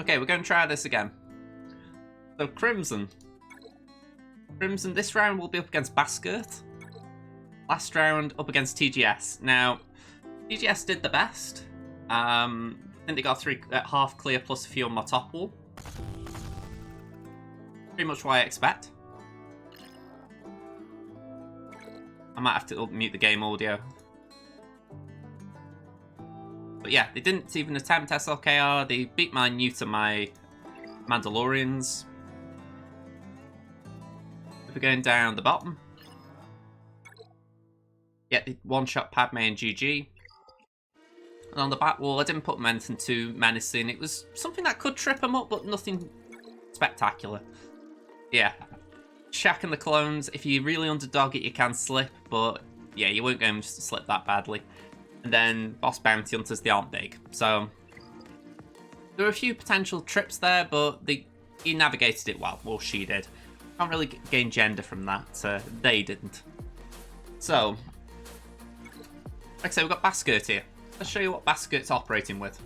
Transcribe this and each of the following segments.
Okay, we're going to try this again. So Crimson. Crimson, this round will be up against Baskirt. Last round up against TGS. Now, TGS did the best. I think they got 3 half clear plus a few on my top wall. Pretty much what I expect. I might have to mute the game audio. But yeah, they didn't even attempt SLKR. They beat my neuter, my Mandalorians. If we're going down the bottom. Yeah, they one-shot Padme and GG. And on the back wall, I didn't put them anything too menacing. It was something that could trip them up, but nothing spectacular. Yeah. Shaq and the clones, if you really underdog it, you can slip, but yeah, you won't go and slip that badly. And then boss bounty hunters, they aren't big. So there were a few potential trips there, but he navigated it well. Well, she did. Can't really gain gender from that. They didn't. So, like I say, we've got Baskirt here. Let's show you what Baskirt's operating with.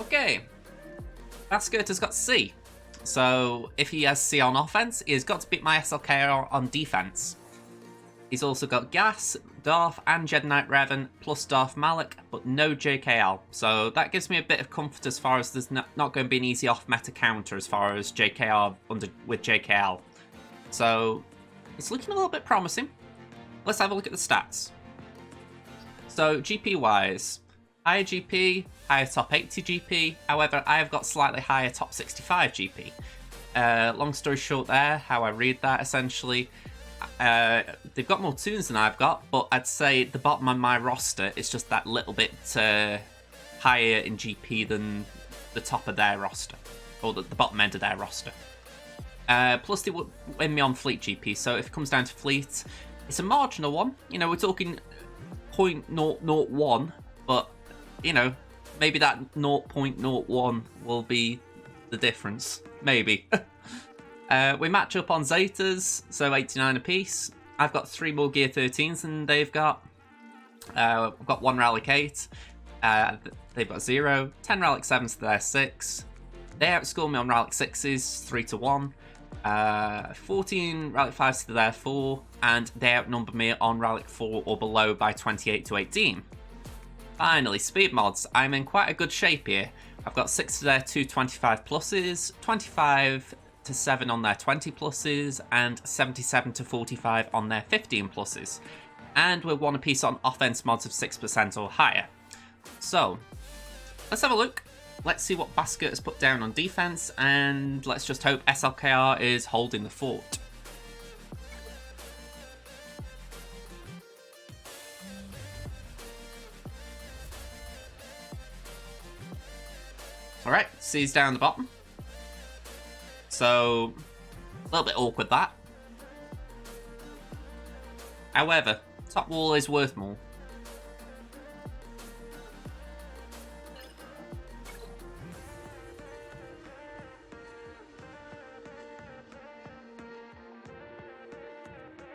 Okay. Baskirt has got C. So, if he has C on offense, he's got to beat my SLKR on defense. He's also got Gas, Darth, and Jedi Knight Revan, plus Darth Malak, but no JKL. So that gives me a bit of comfort as far as there's not going to be an easy off-meta counter as far as JKR with JKL. So it's looking a little bit promising. Let's have a look at the stats. So GP-wise, higher GP, higher top 80 GP. However, I have got slightly higher top 65 GP. Long story short there, how I read that essentially. They've got more tunes than I've got, but I'd say the bottom of my roster is just that little bit higher in GP than the top of their roster, or the bottom end of their roster. Plus, they would win me on fleet GP, so if it comes down to fleet, it's a marginal one. You know, we're talking 0.001, but, you know, maybe that 0.01 will be the difference. Maybe. We match up on Zetas, so 89 apiece. I've got 3 more Gear 13s than they've got. I've got 1 Relic 8. They've got 0. 10 Relic 7s to their 6. They outscore me on Relic 6s, 3-1. 14 Relic 5s to their 4. And they outnumber me on Relic 4 or below by 28-18. Finally, speed mods. I'm in quite a good shape here. I've got 6 to their 2 25 pluses, 25 to 7 on their 20 pluses, and 77 to 45 on their 15 pluses. And we're 1 apiece on offense mods of 6% or higher. So, let's have a look. Let's see what Baskirt has put down on defense, and let's just hope SLKR is holding the fort. Alright, C's down the bottom. So, a little bit awkward that. However, top wall is worth more.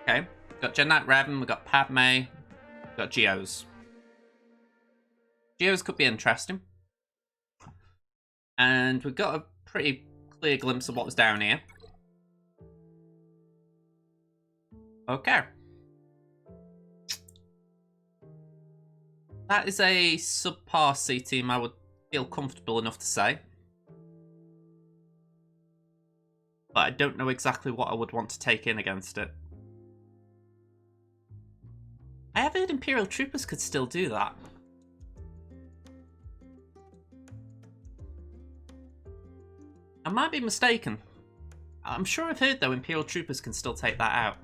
Okay, we've got Jedi Knight Revan, we've got Padme, we've got Geos. Geos could be interesting. And we've got a pretty clear glimpse of what was down here. Okay. That is a subpar C team, I would feel comfortable enough to say. But I don't know exactly what I would want to take in against it. I have heard Imperial Troopers could still do that. I might be mistaken. I'm sure I've heard, though, Imperial Troopers can still take that out.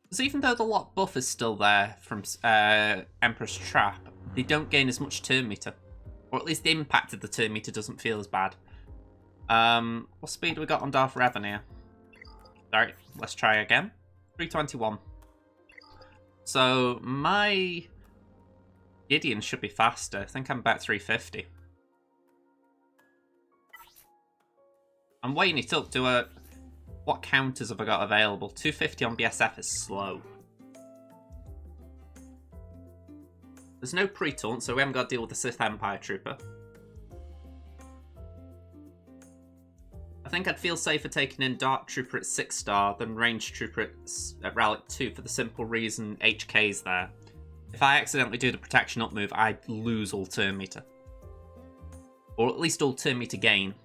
Because even though the lock buff is still there from Emperor's Trap, they don't gain as much turn meter. Or at least the impact of the turn meter doesn't feel as bad. What speed we got on Darth Revan here? Alright, let's try again. 321. So, my Gideon should be faster. I think I'm about 350. I'm weighing it up to a What counters have I got available? 250 on BSF is slow. There's no pre-taunt, so we haven't got to deal with the Sith Empire Trooper. I think I'd feel safer taking in Dark Trooper at 6-star than Range Trooper at Relic 2 for the simple reason HK's there. If I accidentally do the Protection Up move, I'd lose all turn meter. Or at least all turn meter gain.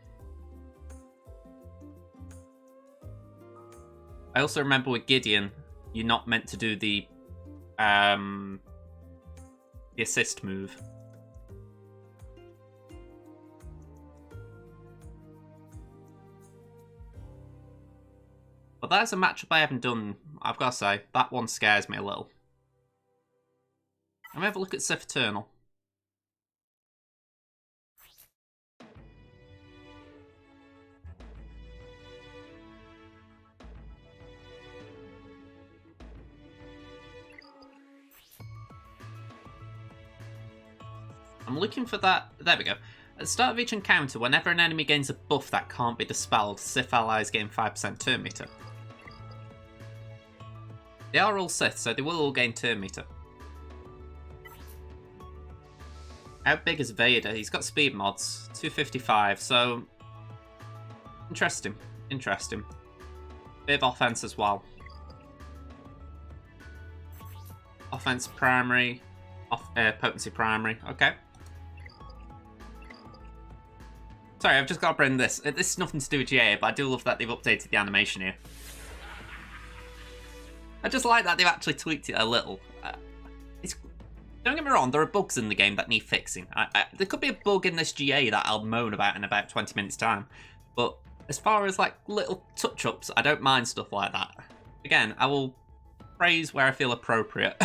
I also remember with Gideon, you're not meant to do the assist move. But that's a matchup I haven't done, I've got to say. That one scares me a little. Let me have a look at Sith Eternal. I'm looking for that. There we go. At the start of each encounter, whenever an enemy gains a buff that can't be dispelled, Sith allies gain 5% turn meter. They are all Sith, so they will all gain turn meter. How big is Vader? He's got speed mods, 255, so... Interesting. Interesting. Bit of offense as well. Offense primary, potency primary, okay. Sorry, I've just got to bring this. This is nothing to do with GA, but I do love that they've updated the animation here. I just like that they've actually tweaked it a little. Don't get me wrong, there are bugs in the game that need fixing. There could be a bug in this GA that I'll moan about in about 20 minutes time. But as far as like little touch-ups, I don't mind stuff like that. Again, I will praise where I feel appropriate.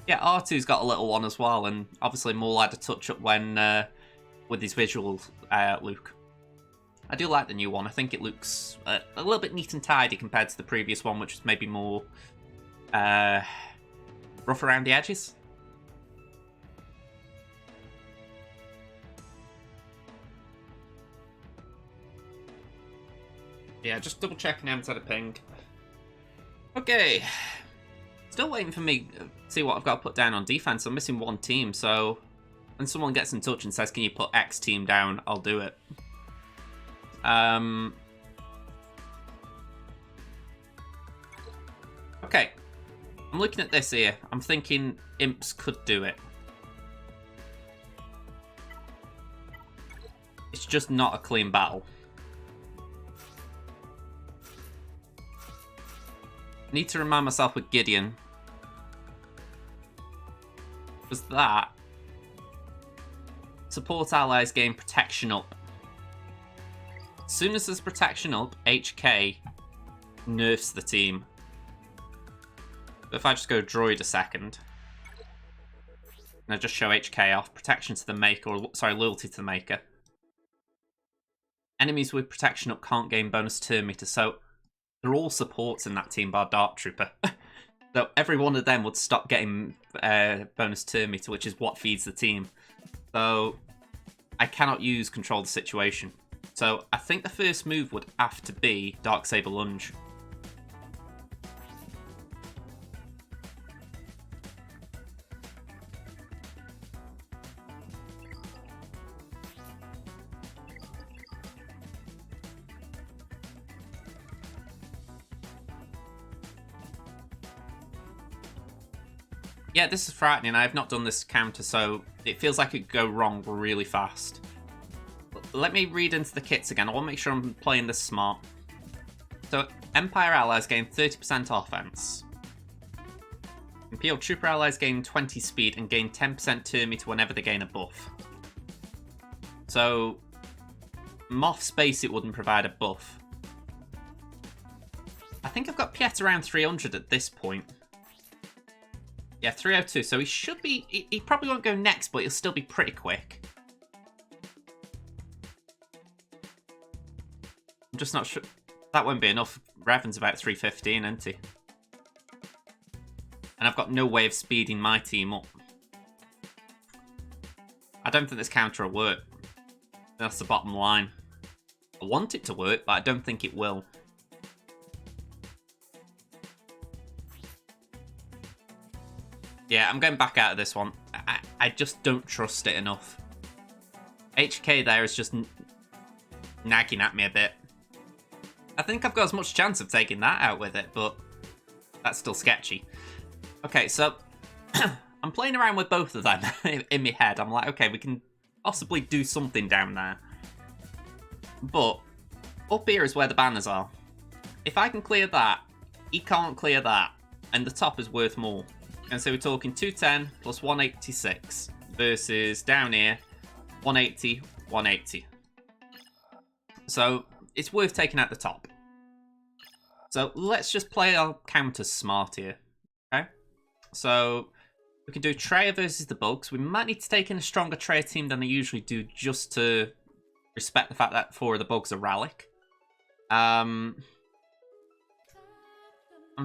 Yeah, R2's got a little one as well, and obviously more had a touch-up when with his visual look. I do like the new one. I think it looks a little bit neat and tidy compared to the previous one, which was maybe more rough around the edges. Yeah, just double checking I haven't had a ping. Okay. Still waiting for me to see what I've got to put down on defense. I'm missing one team, so when someone gets in touch and says, can you put X team down, I'll do it. Okay. I'm looking at this here. I'm thinking Imps could do it. It's just not a clean battle. Need to remind myself with Gideon. Was that support allies gain protection up. As soon as there's protection up, HK nerfs the team. So if I just go droid a second, and I just show HK off, protection to the maker, or sorry, loyalty to the maker. Enemies with protection up can't gain bonus turn meter, so they're all supports in that team bar Dark Trooper. So every one of them would stop getting bonus turn meter, which is what feeds the team. So I cannot use control the situation. So I think the first move would have to be Darksaber Lunge. Yeah, this is frightening. I have not done this counter, so it feels like it could go wrong really fast. Let me read into the kits again. I want to make sure I'm playing this smart. So, Empire allies gain 30% offense. Imperial Trooper allies gain 20 speed and gain 10% turn meter whenever they gain a buff. So, Moth's base, it wouldn't provide a buff. I think I've got Piet around 300 at this point. Yeah, 302, so he should be... He probably won't go next, but he'll still be pretty quick. I'm just not sure... That won't be enough. Revan's about 315, isn't he? And I've got no way of speeding my team up. I don't think this counter will work. That's the bottom line. I want it to work, but I don't think it will. Yeah, I'm going back out of this one. I just don't trust it enough. HK there is just nagging at me a bit. I think I've got as much chance of taking that out with it, but that's still sketchy. Okay, so I'm playing around with both of them in my head. I'm like, okay, we can possibly do something down there. But up here is where the banners are. If I can clear that, he can't clear that, and the top is worth more. And so we're talking 210 plus 186 versus down here 180, 180. So it's worth taking out the top. So let's just play our counters smart here. Okay? So we can do Treya versus the Bugs. We might need to take in a stronger Treya team than I usually do just to respect the fact that 4 of the Bugs are Relic. I'm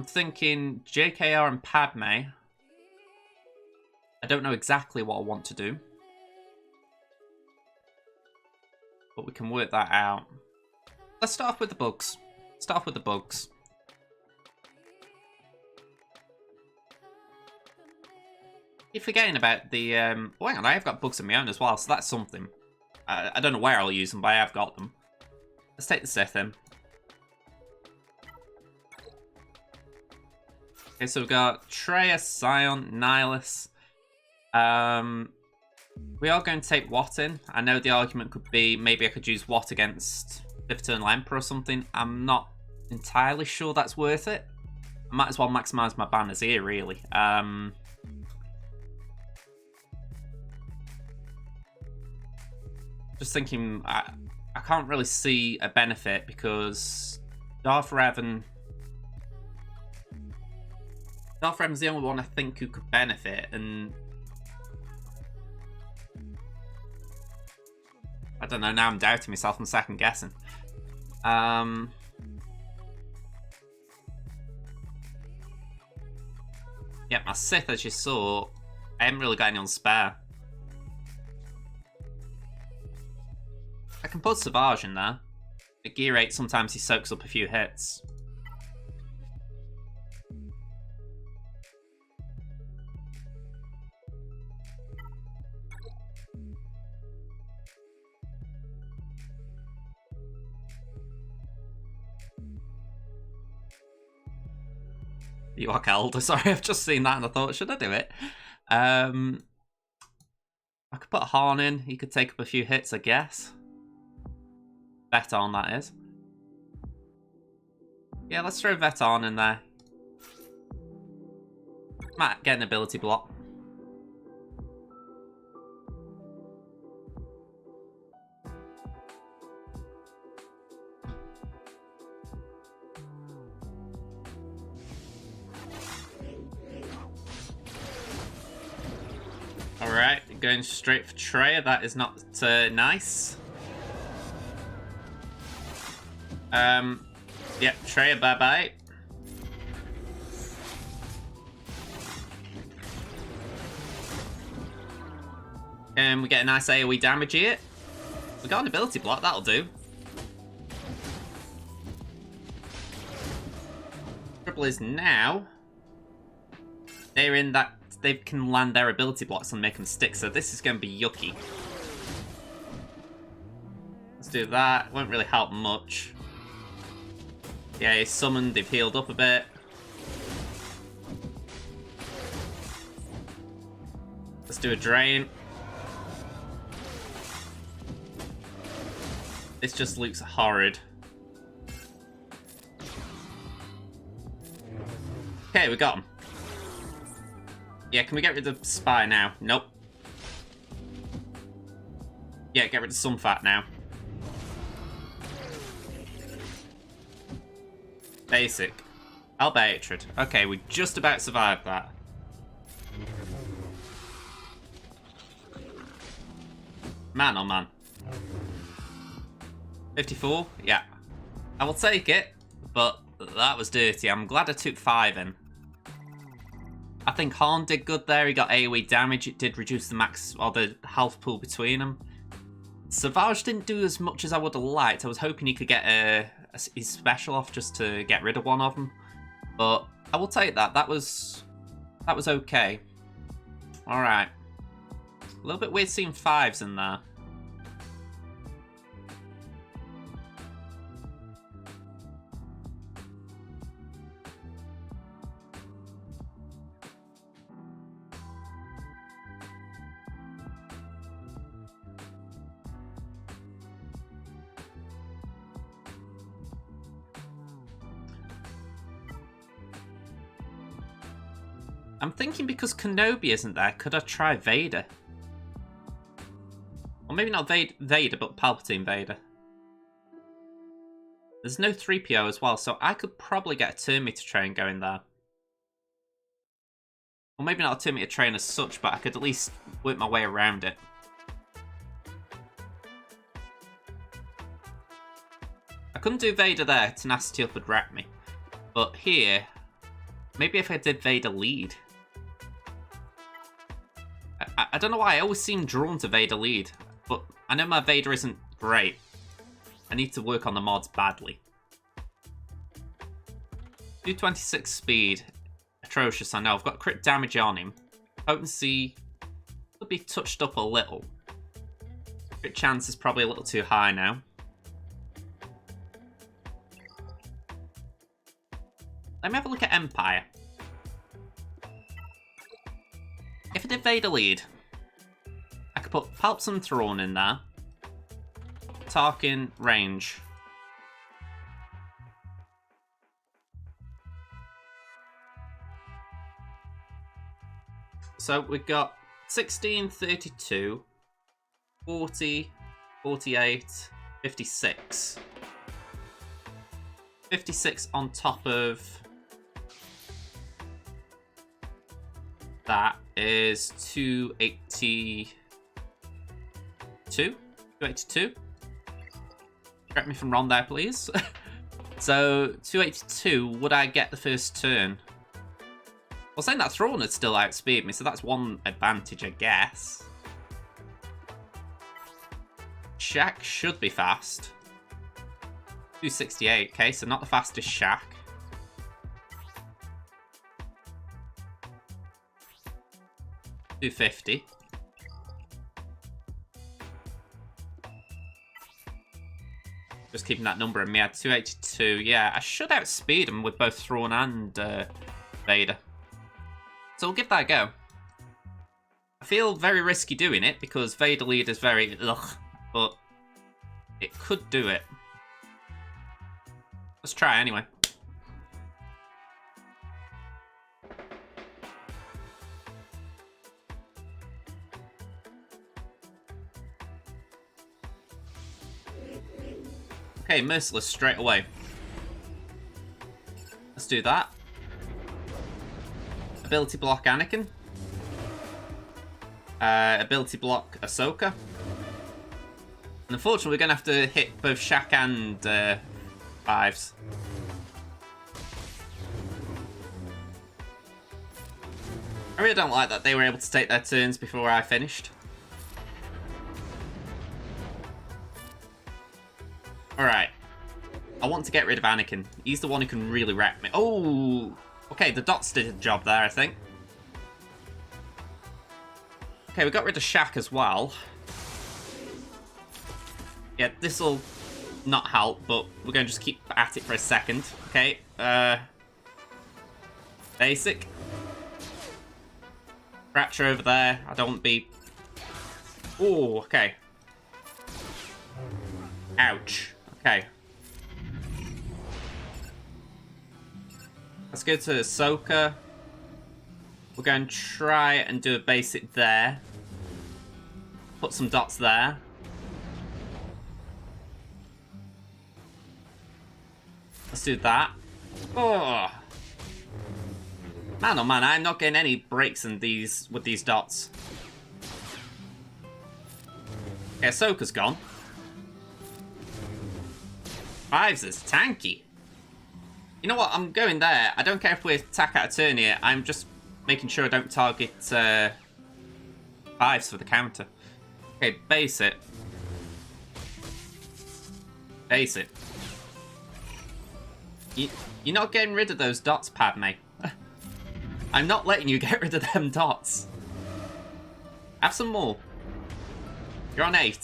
thinking JKR and Padme. I don't know exactly what I want to do, but we can work that out. Let's start off with the Bugs. Start off with the Bugs. You're forgetting about the... oh, hang on, I have got Bugs of my own as well, so that's something. I don't know where I'll use them, but I have got them. Let's take the Sith in. Okay, so we've got Treya, Scion, Nihilus. We are going to take Watt in. I know the argument could be maybe I could use Watt against Eternal Emperor or something. I'm not entirely sure that's worth it. I might as well maximise my banners here, really. Just thinking, I can't really see a benefit because Darth Revan's the only one I think who could benefit, and I don't know, now I'm doubting myself and second guessing. Yeah, my Sith, as you saw, I haven't really got any on spare. I can put Savage in there. At gear 8, sometimes he soaks up a few hits. You are Elder. Sorry, I've just seen that and I thought, should I do it? I could put Han in. He could take up a few hits, I guess. Veton, that is. Yeah, let's throw Veton in there. Might get an ability block. Alright, going straight for Treya. That is not nice. Yep, Treya, bye-bye. And we get a nice AoE damage here. We got an ability block, that'll do. Trouble is now, they're in that, they can land their ability blocks and make them stick, so this is going to be yucky. Let's do that, won't really help much. Yeah, he's summoned, they've healed up a bit. Let's do a drain. This just looks horrid. Okay, we got him. Yeah, can we get rid of Spy now? Nope. Yeah, get rid of Sunfat now. Basic. Alba Hatred. Okay, we just about survived that. Man, oh man. 54? Yeah. I will take it, but that was dirty. I'm glad I took 5 in. I think Han did good there. He got AoE damage. It did reduce the max, or the health pool between them. Savage didn't do as much as I would have liked. I was hoping he could get his special off just to get rid of one of them. But I will take that. That was okay. Alright. A little bit weird seeing 5s in there. I'm thinking because Kenobi isn't there, could I try Vader? Or maybe not Vader, but Palpatine Vader. There's no 3PO as well, so I could probably get a turn meter train going there. Or maybe not a turn meter train as such, but I could at least work my way around it. I couldn't do Vader there, Tenacity Up would wreck me. But here, maybe if I did Vader lead. I don't know why, I always seem drawn to Vader lead. But I know my Vader isn't great. I need to work on the mods badly. 226 speed. Atrocious, I know. I've got crit damage on him. Potency could be touched up a little. Crit chance is probably a little too high now. Let me have a look at Empire. If I did Vader lead, I could put Palpatine Throne in there. Tarkin range. So we've got 16, 32, 40, 48, 56. 56 on top of that is 282. 282. Correct me if I'm wrong there, please. So 282. Would I get the first turn? Well, saying that Thrawn would still outspeed me, so that's one advantage, I guess. Shaq should be fast. 268. Okay, so not the fastest Shaq. $250. Just keeping that number in my head. 282. Yeah, I should outspeed him with both Thrawn and Vader. So we'll give that a go. I feel very risky doing it because Vader lead is very ugh, but it could do it. Let's try anyway. Okay, Merciless straight away. Let's do that. Ability block Anakin. Ability block Ahsoka. And unfortunately, we're going to have to hit both Shaq and 5s. I really don't like that they were able to take their turns before I finished. Alright. I want to get rid of Anakin. He's the one who can really wreck me. Oh! Okay, the dots did a job there, I think. Okay, we got rid of Shaq as well. Yeah, this'll not help, but we're going to just keep at it for a second. Okay, basic. Fracture over there. I don't want to be... Oh, okay. Ouch. Okay. Let's go to Ahsoka. We're going to try and do a basic there. Put some dots there. Let's do that. Oh. Man, oh man, I'm not getting any breaks in these with these dots. Okay, Ahsoka's gone. 5s is tanky. You know what? I'm going there. I don't care if we attack out of turn here. I'm just making sure I don't target 5s for the counter. Okay, base it. Base it. You're not getting rid of those dots, Padme. I'm not letting you get rid of them dots. Have some more. You're on 8.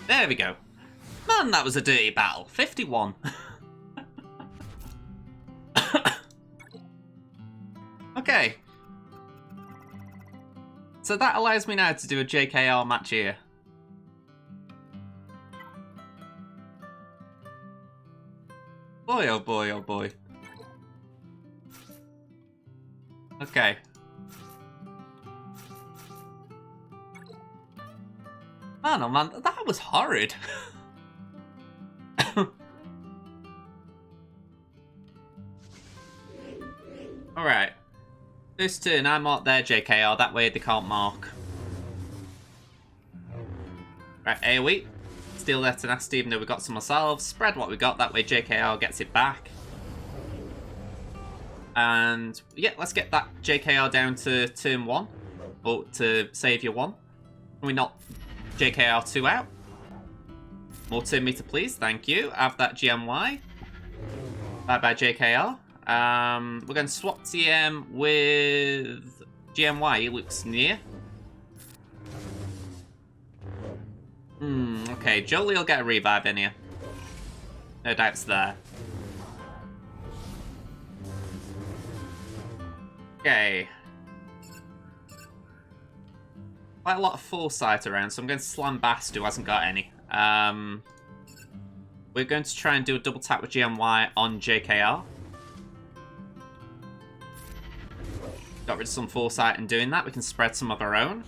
There we go. Man, that was a dirty battle. 51. Okay. So that allows me now to do a JKR match here. Boy, oh boy, oh boy. Okay. Man, oh man, that was horrid. Alright. This turn, I mark their JKR, that way they can't mark. Right, AoE. Steal their tenacity even though we got some ourselves. Spread what we got, that way JKR gets it back. And yeah, let's get that JKR down to turn 1. Or to Saviour 1. Can we knock JKR 2 out? More turn meter please, thank you. Have that GMY. Bye bye JKR. We're going to swap TM with GMY, he looks near. Okay, Jolie will get a revive in here. No doubts there. Okay. Quite a lot of foresight around, so I'm going to slam Bast, who hasn't got any. We're going to try and do a double tap with GMY on JKR. Got rid of some foresight in doing that. We can spread some of our own.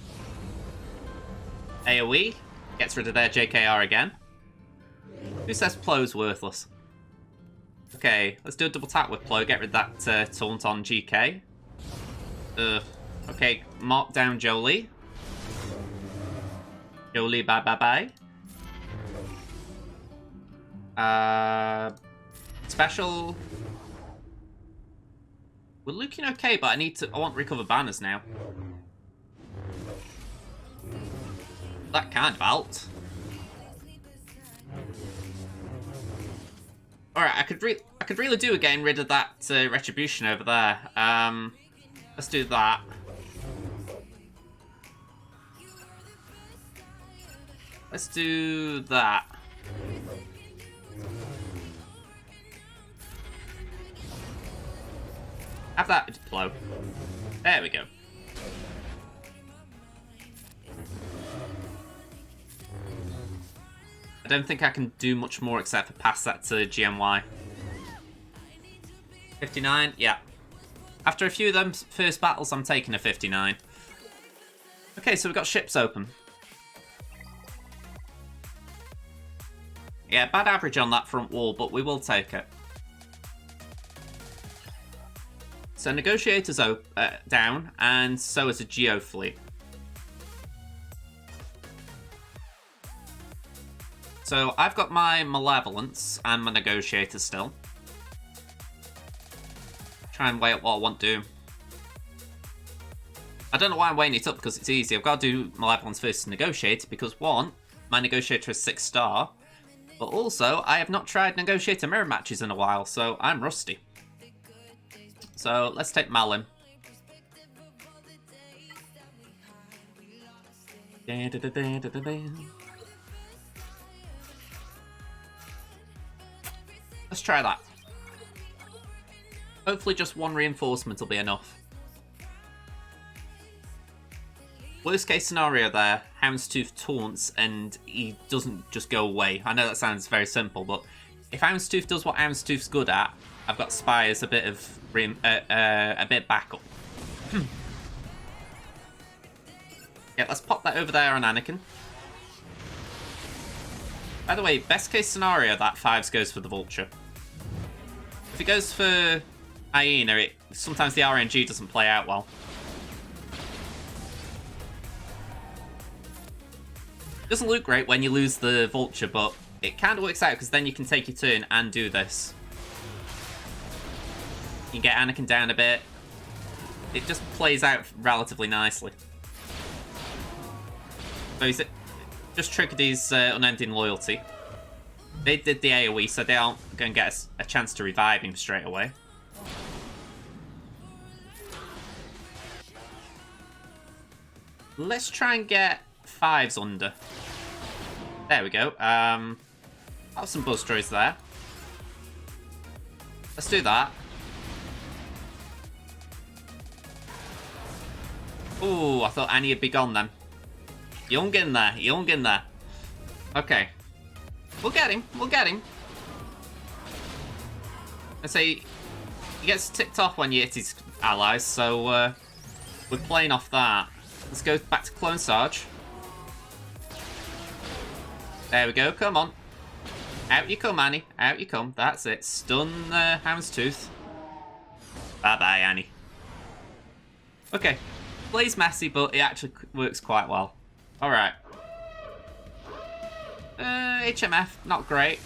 AoE gets rid of their JKR again. Who says Plo's worthless? Okay, let's do a double tap with Plo. Get rid of that taunt on GK. Okay, mark down Jolie. Jolie, bye bye bye. Special. We're looking okay, but I want to recover banners now. That can't vault. Alright, I could really do with getting rid of that retribution over there. Let's do that. Let's do that. Have that blow. There we go. I don't think I can do much more except for pass that to GMY. 59, yeah. After a few of them first battles, I'm taking a 59. Okay, so we've got ships open. Yeah, bad average on that front wall, but we will take it. So Negotiator's down, and so is a Geo fleet. So I've got my Malevolence and my Negotiator still. Try and weigh up what I want to do. I don't know why I'm weighing it up, because it's easy. I've got to do Malevolence versus Negotiator, because one, my Negotiator is 6-star, but also I have not tried Negotiator mirror matches in a while, so I'm rusty. So let's take Malin. Let's try that. Hopefully just one reinforcement will be enough. Worst case scenario there, Houndstooth taunts and he doesn't just go away. I know that sounds very simple, but if Houndstooth does what Houndstooth's good at, I've got Spy as a bit of backup. Yeah, let's pop that over there on Anakin. By the way, best case scenario, that 5s goes for the Vulture. If it goes for Hyena, sometimes the RNG doesn't play out well. Doesn't look great when you lose the Vulture, but it kind of works out because then you can take your turn and do this. You can get Anakin down a bit. It just plays out relatively nicely. So he's just triggered his Unending Loyalty. They did the AoE, so they aren't going to get a chance to revive him straight away. Let's try and get 5s under. There we go. Have some buzz droids there. Let's do that. Ooh, I thought Annie would be gone then. Young in there, young in there. Okay. We'll get him, we'll get him. Let's say he gets ticked off when you hit his allies, so we're playing off that. Let's go back to Clone Sarge. There we go, come on. Out you come, Annie. Out you come. That's it. Stun Houndstooth. Bye-bye, Annie. Okay. Plays messy, but it actually works quite well. Alright. HMF, not great.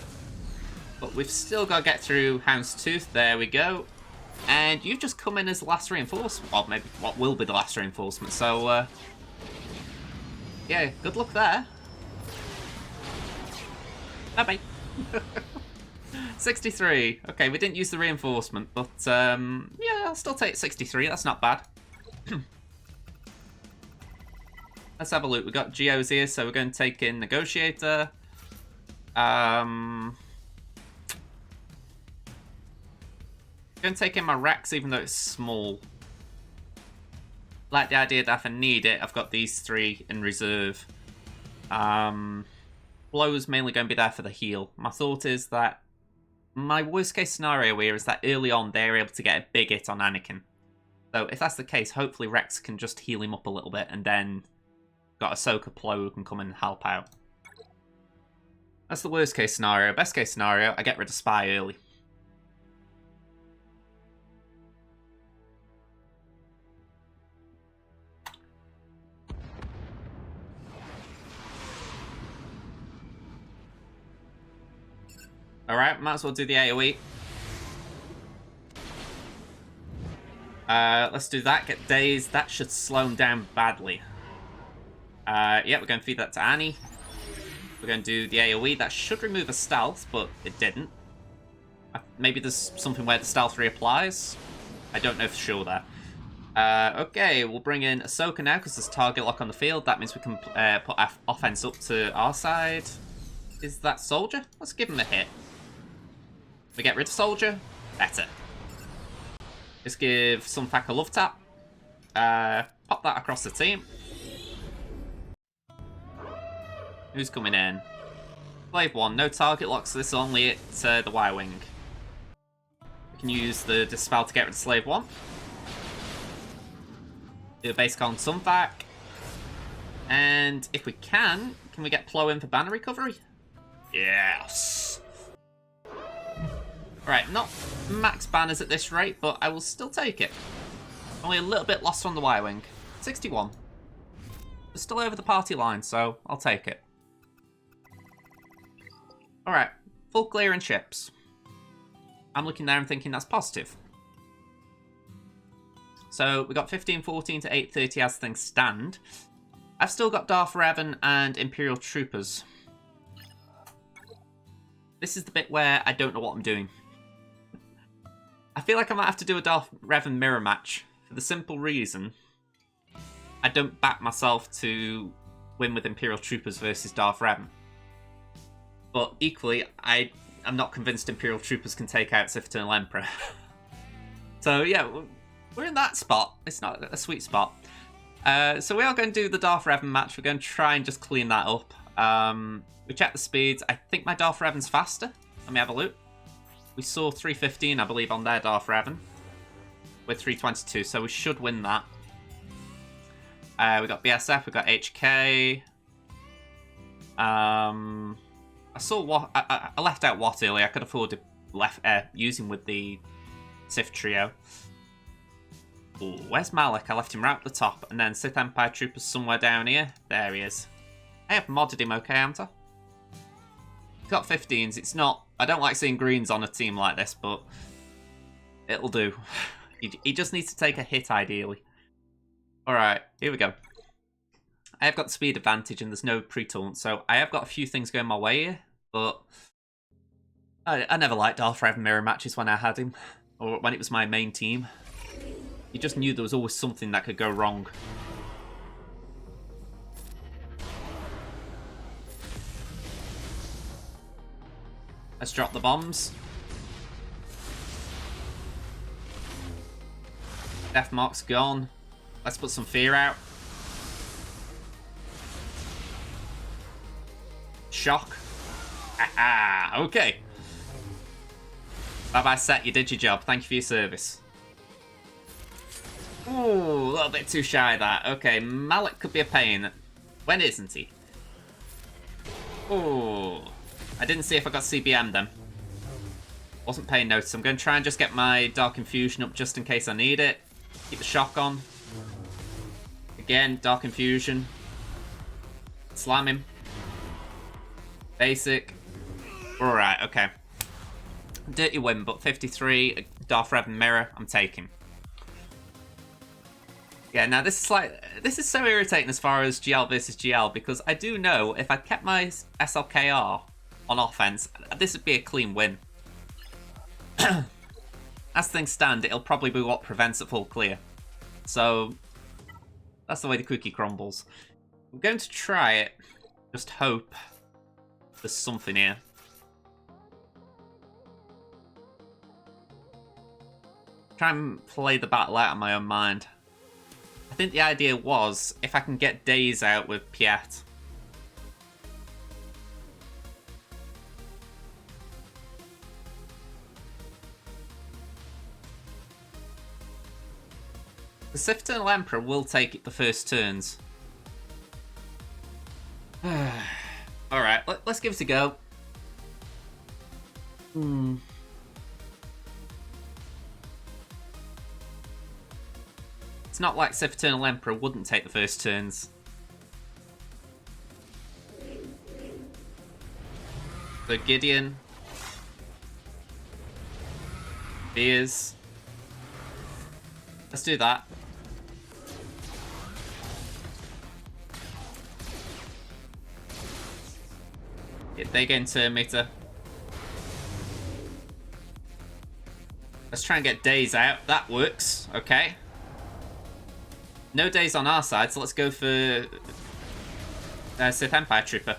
But we've still got to get through Houndstooth. There we go. And you've just come in as the last reinforcement. Well, maybe what will be the last reinforcement. So, yeah, good luck there. Bye-bye. 63. Okay, we didn't use the reinforcement, but, yeah, I'll still take 63. That's not bad. Let's have a look. We've got Geos here, so we're going to take in Negotiator. Going to take in my Rex, even though it's small. Like the idea that if I need it, I've got these 3 in reserve. Blow's mainly going to be there for the heal. My thought is that my worst case scenario here is that early on they're able to get a big hit on Anakin. So if that's the case, hopefully Rex can just heal him up a little bit, and then got Ahsoka Plo who can come and help out. That's the worst case scenario. Best case scenario, I get rid of Spy early. Alright, might as well do the AoE. Let's do that, get dazed. That should slow him down badly. Yeah, we're going to feed that to Annie. We're going to do the AoE. That should remove a stealth, but it didn't. Maybe there's something where the stealth reapplies. I don't know for sure there. Okay, we'll bring in Ahsoka now because there's target lock on the field. That means we can put offense up to our side. Is that Soldier? Let's give him a hit. We get rid of Soldier. Better. Let's give Sunfak a love tap. Pop that across the team. Who's coming in? Slave 1. No target locks, so this will only hit the Y-Wing. We can use the Dispel to get rid of Slave 1. Do a basic on Sunfak. And if we can we get Plo in for banner recovery? Yes! Right, not max banners at this rate, but I will still take it. Only a little bit lost on the Y-Wing. 61. We're still over the party line, so I'll take it. Alright, full clear and ships. I'm looking there and thinking that's positive. So we got 1514 to 830 as things stand. I've still got Darth Revan and Imperial Troopers. This is the bit where I don't know what I'm doing. I feel like I might have to do a Darth Revan mirror match for the simple reason I don't back myself to win with Imperial Troopers versus Darth Revan. But equally, I'm not convinced Imperial Troopers can take out Sith Eternal Emperor. So yeah, we're in that spot. It's not a sweet spot. So we are going to do the Darth Revan match. We're going to try and just clean that up. We check the speeds. I think my Darth Revan's faster. Let me have a look. We saw 315, I believe, on their Darth Revan. With 322, so we should win that. We got BSF, we got HK. I saw what I left out Watt earlier. I could afford to using with the Sith trio. Ooh, where's Malik? I left him right at the top, and then Sith Empire Troopers somewhere down here. There he is. I have modded him okay, haven't I? He's got 15s. It's not. I don't like seeing greens on a team like this, but it'll do. He just needs to take a hit, ideally. Alright, here we go. I have got the speed advantage and there's no pre-taunt, so I have got a few things going my way here, but I never liked Darth Revan mirror matches when I had him, or when it was my main team. You just knew there was always something that could go wrong. Let's drop the bombs. Death Mark's gone. Let's put some fear out. Shock. Ah, okay. Bye-bye, Set. You did your job. Thank you for your service. Ooh, a little bit too shy, that. Okay, Malik could be a pain. When isn't he? Ooh. I didn't see if I got CBM then. Wasn't paying notice. I'm going to try and just get my Dark Infusion up just in case I need it. Keep the shock on. Again, Dark Infusion. Slam him. Basic. Alright, okay. Dirty win, but 53, Darth Revan Mirror, I'm taking. Yeah, now this is so irritating as far as GL versus GL, because I do know if I kept my SLKR on offense, this would be a clean win. As things stand, it'll probably be what prevents a full clear. So, that's the way the cookie crumbles. I'm going to try it. Just hope there's something here. Try and play the battle out of my own mind. I think the idea was, if I can get Days out with Piet. The Sith Eternal Emperor will take the first turns. Alright, let's give it a go. It's not like Sith Eternal Emperor wouldn't take the first turns. So Gideon. Beers. Let's do that. Yeah, they gain turn meter. Let's try and get Days out. That works. Okay. No Days on our side, so let's go for Sith Empire Trooper.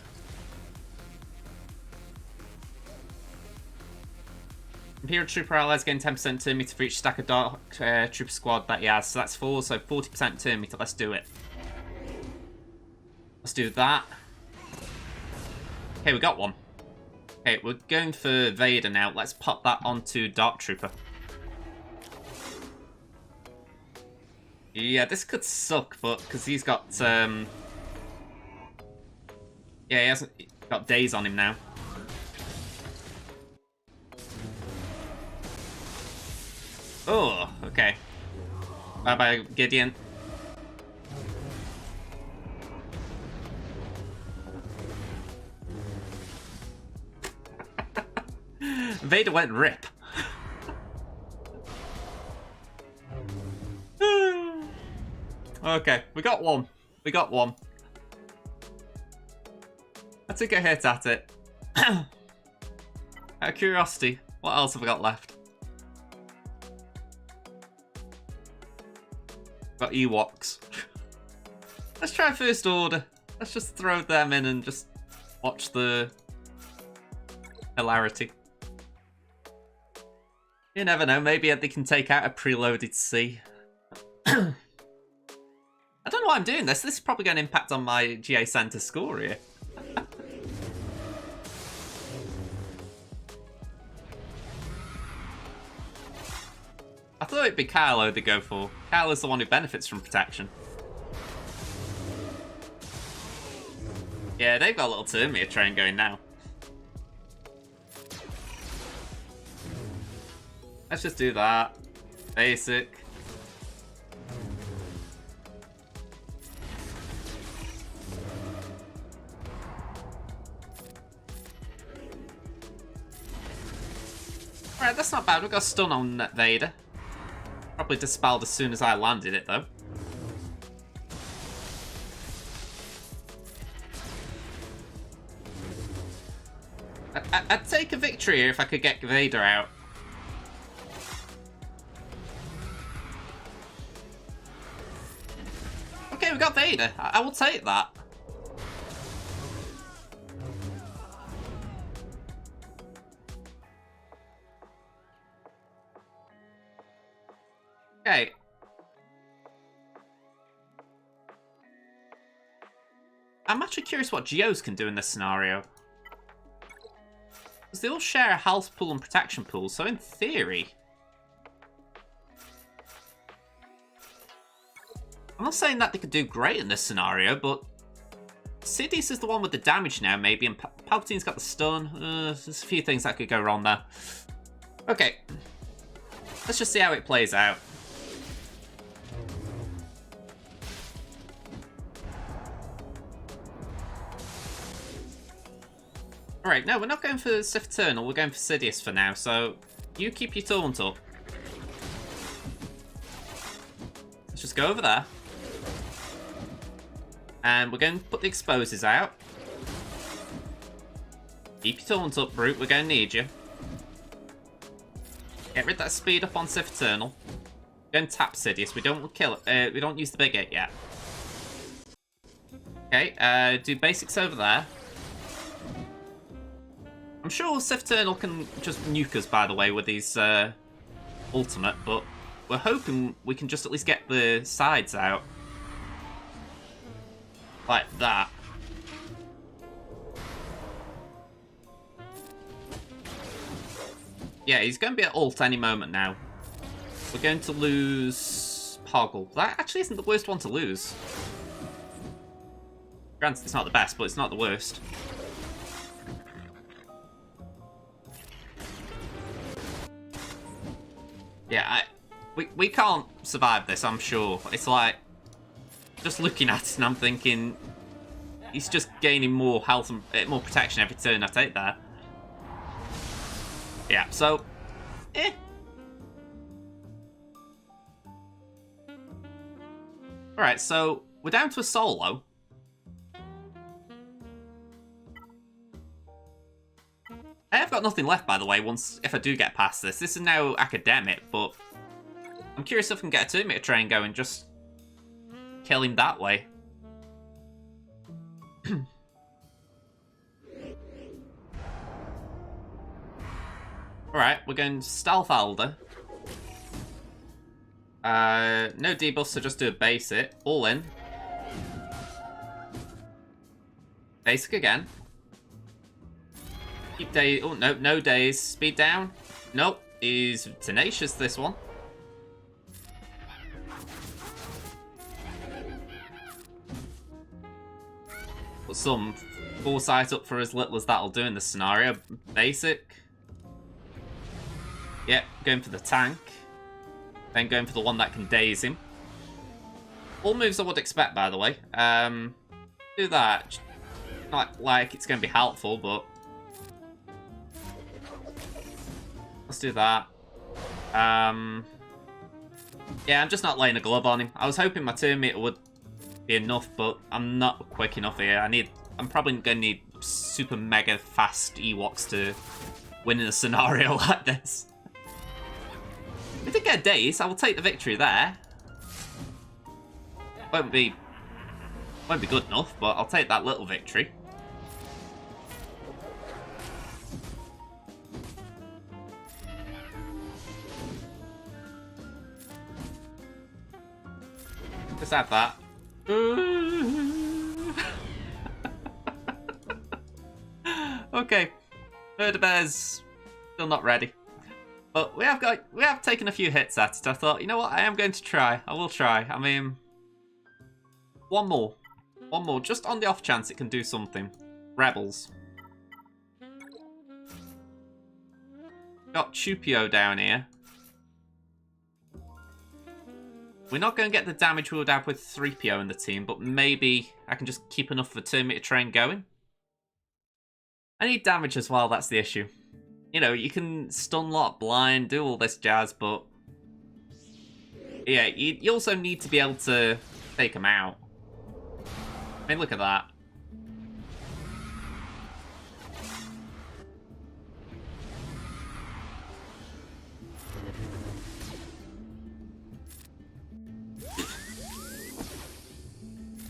Imperial Trooper allies gain 10% turn meter for each stack of Dark Trooper squad that he has. So that's 4, so 40% turn meter. Let's do it. Let's do that. Okay, we got one. Okay, we're going for Vader now. Let's pop that onto Dark Trooper. Yeah, this could suck, but because he's got yeah, he hasn't got Days on him now. Oh, okay. Bye bye, Gideon. Vader went rip. Okay, we got one. We got one. I took a hit at it. Out of curiosity, what else have we got left? Got Ewoks. Let's try First Order. Let's just throw them in and just watch the hilarity. You never know, maybe they can take out a preloaded C. I don't know why I'm doing this. This is probably going to impact on my GA Center score here. I thought it'd be Kylo to go for. Kylo's the one who benefits from protection. Yeah, they've got a little turn meter train going now. Let's just do that. Basic. Alright, that's not bad. We got a stun on Vader. Probably dispelled as soon as I landed it, though. I'd take a victory here if I could get Vader out. Okay, we got Vader. I will take that. Okay. I'm actually curious what Geos can do in this scenario. Because they all share a health pool and protection pool, so in theory... I'm not saying that they could do great in this scenario, but... Sidious is the one with the damage now, maybe, and Palpatine's got the stun. There's a few things that could go wrong there. Okay. Let's just see how it plays out. Alright, no, we're not going for Sith Eternal, we're going for Sidious for now, so you keep your taunt up. Let's just go over there. And we're going to put the exposers out. Keep your taunt up, Brute, we're going to need you. Get rid of that speed up on Sith Eternal. We're going to tap Sidious, we don't kill it, we don't use the big hit yet. Okay, do basics over there. I'm sure Sith Eternal can just nuke us, by the way, with his ultimate, but we're hoping we can just at least get the sides out. Like that. Yeah, he's going to be at ult any moment now. We're going to lose Poggle. That actually isn't the worst one to lose. Granted, it's not the best, but it's not the worst. Yeah, we can't survive this, I'm sure. It's like, just looking at it and I'm thinking, he's just gaining more health and more protection every turn I take there. Yeah, so, Alright, so we're down to a solo. I have got nothing left, by the way, if I do get past this. This is now academic, but I'm curious if I can get a 2-meter train going, just kill him that way. Alright, we're going Stealth Alder. No debuffs, so just do a basic. All in. Basic again. Keep days. Oh, no, no days. Speed down. Nope. He's tenacious, this one. Put some foresight up for as little as that'll do in this scenario. Basic. Yep, going for the tank. Then going for the one that can daze him. All moves I would expect, by the way. Do that. Not like it's going to be helpful, but... Let's do that. Yeah, I'm just not laying a glove on him. I was hoping my 2-meter would be enough, but I'm not quick enough here. I'm probably going to need super mega fast Ewoks to win in a scenario like this. We did get a daze. I will take the victory there. Won't be good enough, but I'll take that little victory. Just have that. Okay. Murder Bear's still not ready. But we have taken a few hits at it. I thought, you know what, I am going to try. I will try. I mean, one more. One more, just on the off chance it can do something. Rebels. Got Chupio down here. We're not going to get the damage we would have with 3PO in the team, but maybe I can just keep enough of a 2-meter train going. I need damage as well, that's the issue. You know, you can stun lock, blind, do all this jazz, but... yeah, you also need to be able to take them out. I mean, look at that.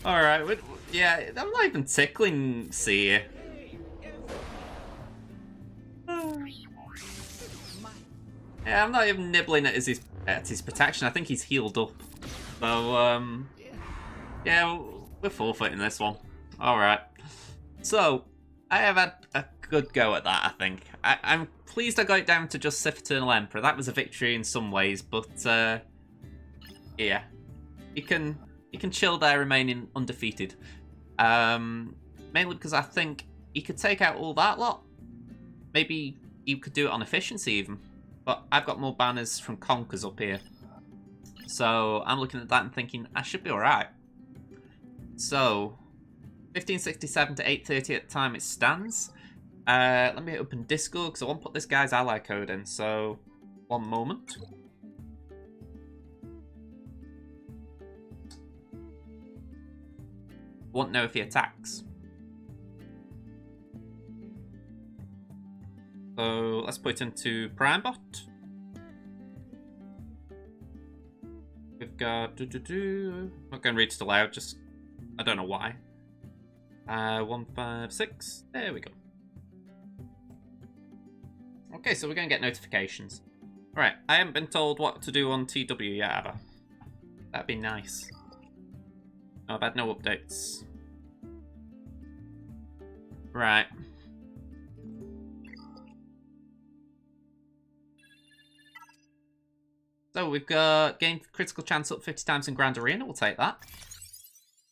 Alright, yeah, I'm not even tickling C here. Yeah, I'm not even nibbling at his That's his protection. I think he's healed up. So, yeah, we're forfeiting this one. Alright. So, I have had a good go at that, I think. I'm pleased I got it down to just Sith Eternal Emperor. That was a victory in some ways, but, yeah. You can chill there, remaining undefeated. Mainly because I think you could take out all that lot. Maybe you could do it on efficiency even. But I've got more banners from Conkers up here. So I'm looking at that and thinking, I should be alright. So, 1567 to 830 at the time it stands. Let me open Discord because I want to put this guy's ally code in. So, one moment. Want to know if he attacks. So let's put it into Primebot. We've got I'm not going to read it aloud, just I don't know why. 156. There we go. Okay, so we're going to get notifications. Alright, I haven't been told what to do on TW yet, have I? That'd be nice. No, I've had no updates. Right. So we've got gain critical chance up 50 times in Grand Arena. We'll take that.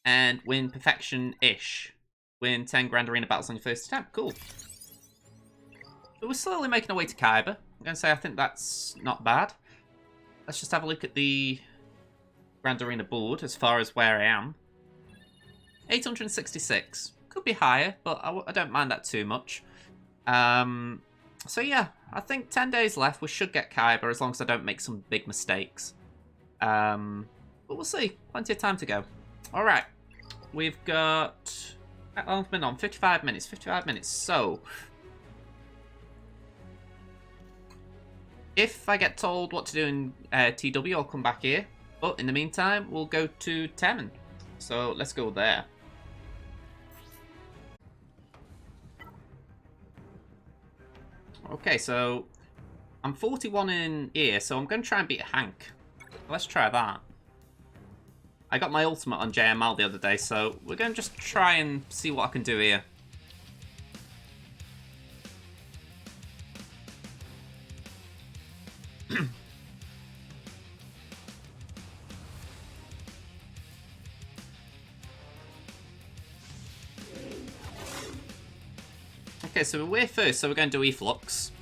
And win perfection-ish. Win 10 Grand Arena battles on your first attempt. Cool. But we're slowly making our way to Kyber. I'm going to say I think that's not bad. Let's just have a look at the Grand Arena board as far as where I am. 866. Could be higher, but I don't mind that too much. So yeah, I think 10 days left. We should get Kyber as long as I don't make some big mistakes. But we'll see. Plenty of time to go. Alright. We've got... How long have been on? 55 minutes. 55 minutes. So... if I get told what to do in TW, I'll come back here. But in the meantime, we'll go to Temen. So let's go there. Okay, so I'm 41 in here, so I'm going to try and beat Hank. Let's try that. I got my ultimate on JML the other day, so we're going to just try and see what I can do here. Okay, so we're first, so we're going to do Efflux.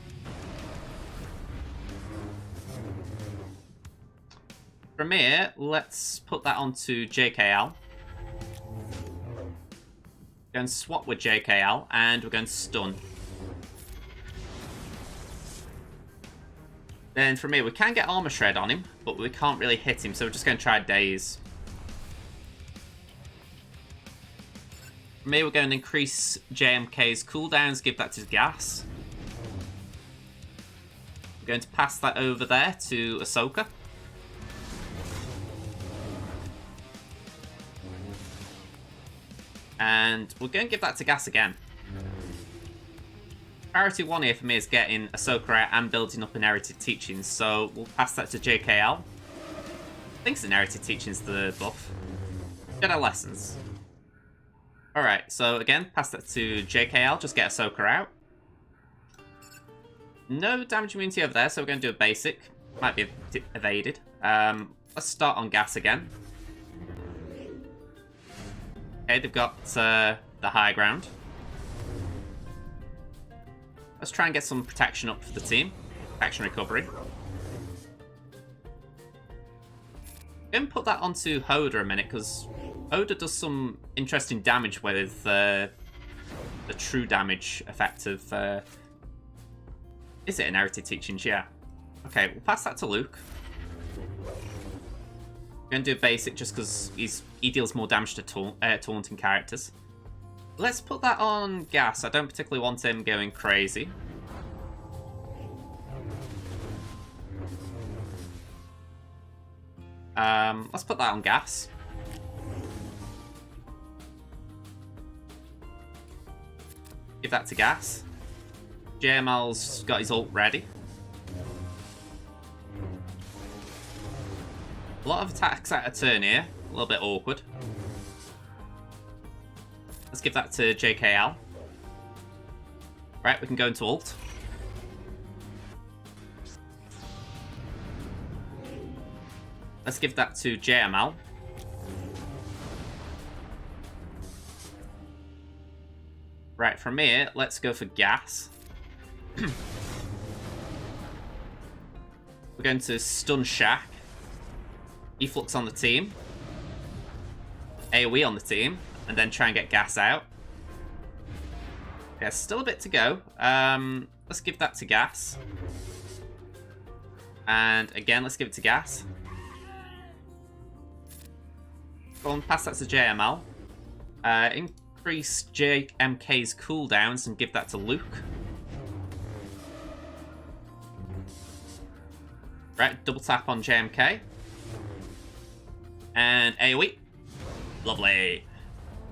From here, let's put that onto JKL. We're going to swap with JKL, and we're going to stun. Then from here, we can get Armor Shred on him, but we can't really hit him, so we're just going to try Daze. From here, we're going to increase JMK's cooldowns, give that to Gas. We're going to pass that over there to Ahsoka. And we're going to give that to Gas again. Priority 1 here for me is getting Ahsoka out and building up Inherited Teachings, so we'll pass that to JKL. I think it's Inherited Teachings the buff. Jedi Lessons. Alright, so again, pass that to JKL, just get Ahsoka out. No damage immunity over there, so we're going to do a basic. Might be evaded. Let's start on Gas again. Okay, they've got the high ground. Let's try and get some protection up for the team. Protection recovery. I'm going to put that onto Hoda a minute, because Hoda does some interesting damage with the true damage effect of... is it Inherited Teachings? Yeah. Okay, we'll pass that to Luke. I'm going to do basic just because he deals more damage to taunting characters. Let's put that on Gas. I don't particularly want him going crazy. Let's put that on Gas. Give that to Gas. JML's got his ult ready. A lot of attacks out of turn here. A little bit awkward. Let's give that to JKL. Right, we can go into ult. Let's give that to JML. Right, from here, let's go for gas. We're going to stun Shack. Efflux on the team. AoE on the team. And then try and get gas out. Okay, still a bit to go. Let's give that to gas. And again, let's give it to gas. Go on, pass that to JML. Increase JMK's cooldowns and give that to Luke. Right, double tap on JMK. And AoE. Lovely.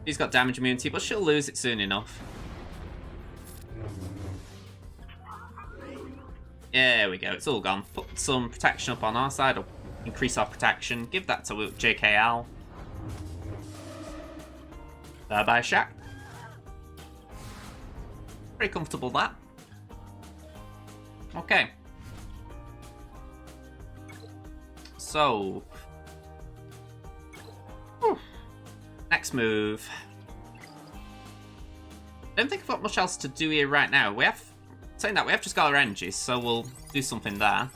She's got damage immunity, but she'll lose it soon enough. There we go, it's all gone. Put some protection up on our side, or increase our protection. Give that to JKL. Bye-bye, Shaq. Very comfortable, that. Okay. So... Whew. Next move. I don't think I've got much else to do here right now. We have... Saying that, we have just got our energies, so we'll do something there.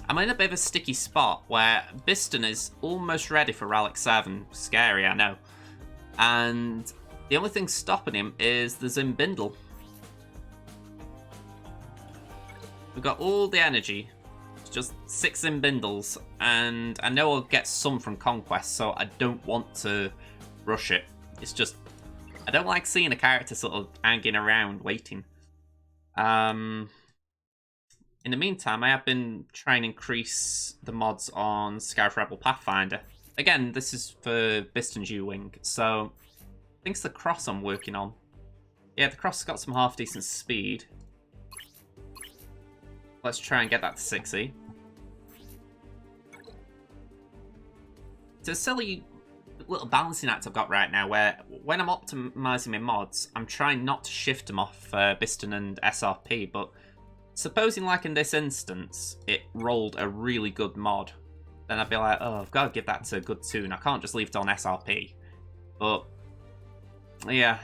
I'm in a bit of a sticky spot where Biston is almost ready for Relic 7. Scary, I know. And the only thing stopping him is the Zimbindle. We've got all the energy. It's just 6 Zimbindles. And I know I'll get some from Conquest, so I don't want to rush it. It's just... I don't like seeing a character sort of hanging around, waiting. In the meantime, I have been trying to increase the mods on Scarif Rebel Pathfinder. Again, this is for Biston's U-Wing, so I think it's the cross I'm working on. Yeah, the cross has got some half-decent speed. Let's try and get that to 6E. It's a silly little balancing act I've got right now, where when I'm optimizing my mods, I'm trying not to shift them off Biston and SRP, but supposing like in this instance, it rolled a really good mod, then I'd be like, oh, I've got to give that to a good tune. I can't just leave it on SRP. But, yeah,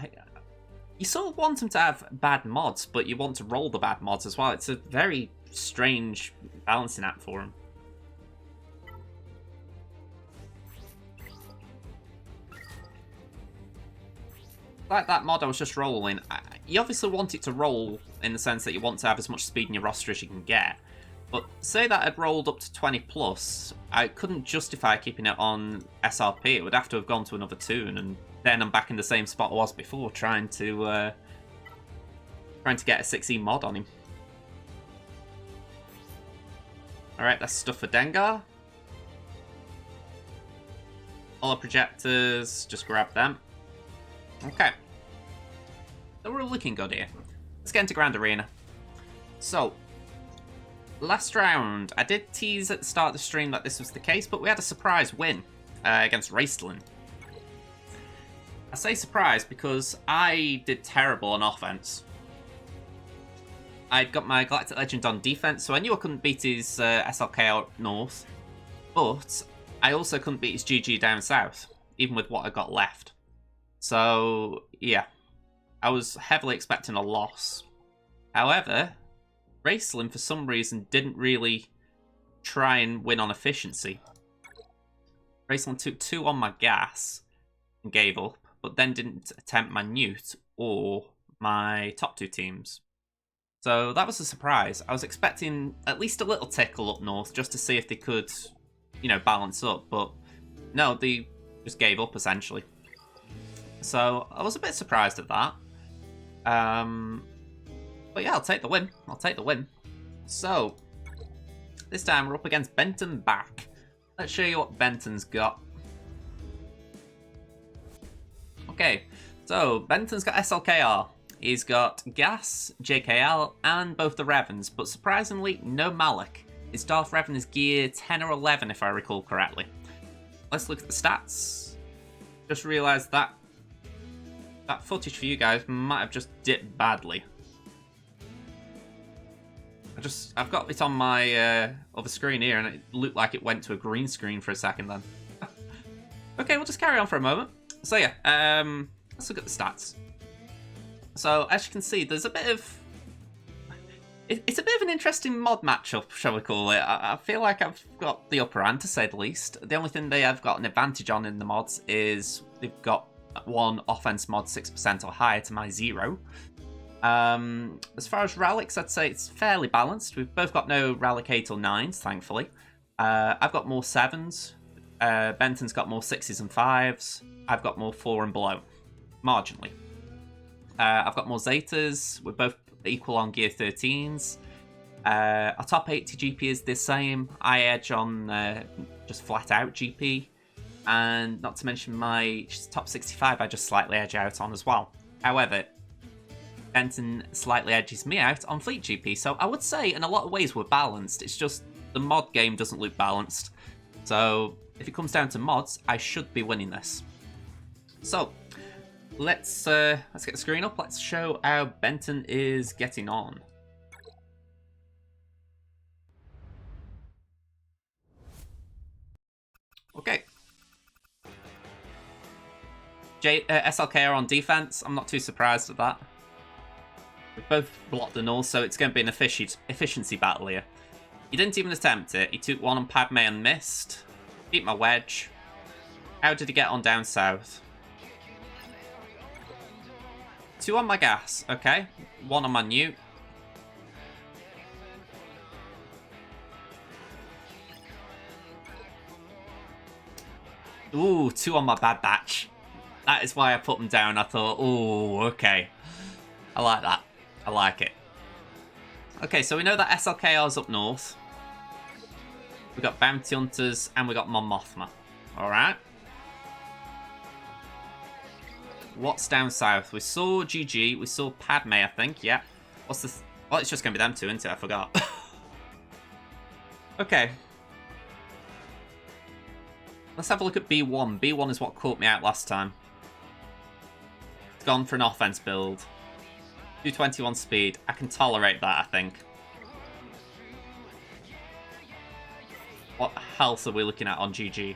you sort of want them to have bad mods, but you want to roll the bad mods as well. It's a very strange balancing act for them. Like that mod I was just rolling, you obviously want it to roll in the sense that you want to have as much speed in your roster as you can get. But say that I'd rolled up to 20 plus, I couldn't justify keeping it on SRP. It would have to have gone to another tune, and then I'm back in the same spot I was before, trying to get a 6E mod on him. Alright, that's stuff for Dengar. All our projectors, just grab them. Okay. So we're looking good here. Let's get into Grand Arena. So, last round, I did tease at the start of the stream that this was the case, but we had a surprise win against Raceland. I say surprise because I did terrible on offense. I'd got my Galactic Legend on defense, so I knew I couldn't beat his SLK out north, but I also couldn't beat his GG down south, even with what I got left. So, yeah, I was heavily expecting a loss. However, Raceland, for some reason, didn't really try and win on efficiency. Raceland took 2 on my gas and gave up, but then didn't attempt my Newt or my top 2 teams. So that was a surprise. I was expecting at least a little tickle up north just to see if they could, you know, balance up, but no, they just gave up, essentially. So I was a bit surprised at that. But yeah, I'll take the win. I'll take the win. So, this time we're up against Benton back. Let's show you what Benton's got. Okay, so Benton's got SLKR. He's got Gas, JKL, and both the Revens, but surprisingly, no Malik. Is Darth Revan's gear 10 or 11, if I recall correctly? Let's look at the stats. Just realised that that footage for you guys might have just dipped badly. I've got it on my other screen here, and it looked like it went to a green screen for a second then. Okay, we'll just carry on for a moment. So yeah, let's look at the stats. So as you can see, there's a bit of... It's a bit of an interesting mod matchup, shall we call it. I feel like I've got the upper hand, to say the least. The only thing they have got an advantage on in the mods is they've got one offense mod 6% or higher to my 0. As far as relics, I'd say it's fairly balanced. We've both got no relic 8 or 9s, thankfully. I've got more 7s. Benton's got more 6s and 5s. I've got more 4 and below, marginally. I've got more Zetas. We're both equal on gear 13s. Our top 80 GP is the same. I edge on just flat out GP. And not to mention my top 65 I just slightly edge out on as well. However, Benton slightly edges me out on fleet GP. So I would say in a lot of ways we're balanced. It's just the mod game doesn't look balanced. So if it comes down to mods, I should be winning this. So let's get the screen up. Let's show how Benton is getting on. Okay. SLK are on defense. I'm not too surprised at that. We've both blocked the null, so it's going to be an efficiency battle here. He didn't even attempt it. He took one on Padme and missed. Beat my wedge. How did he get on down south? 2 on my gas, okay. 1 on my nuke. Ooh, 2 on my bad batch. That is why I put them down. I thought, ooh, okay. I like that. I like it. Okay, so we know that SLKR's up north. We got Bounty Hunters and we got Mon Mothma. Alright. What's down south? We saw GG. We saw Padme, I think. Yeah. What's this? Well, it's just going to be them two, isn't it? I forgot. Okay. Let's have a look at B1. B1 is what caught me out last time. It's gone for an offense build. 221 speed. I can tolerate that, I think. What health are we looking at on GG?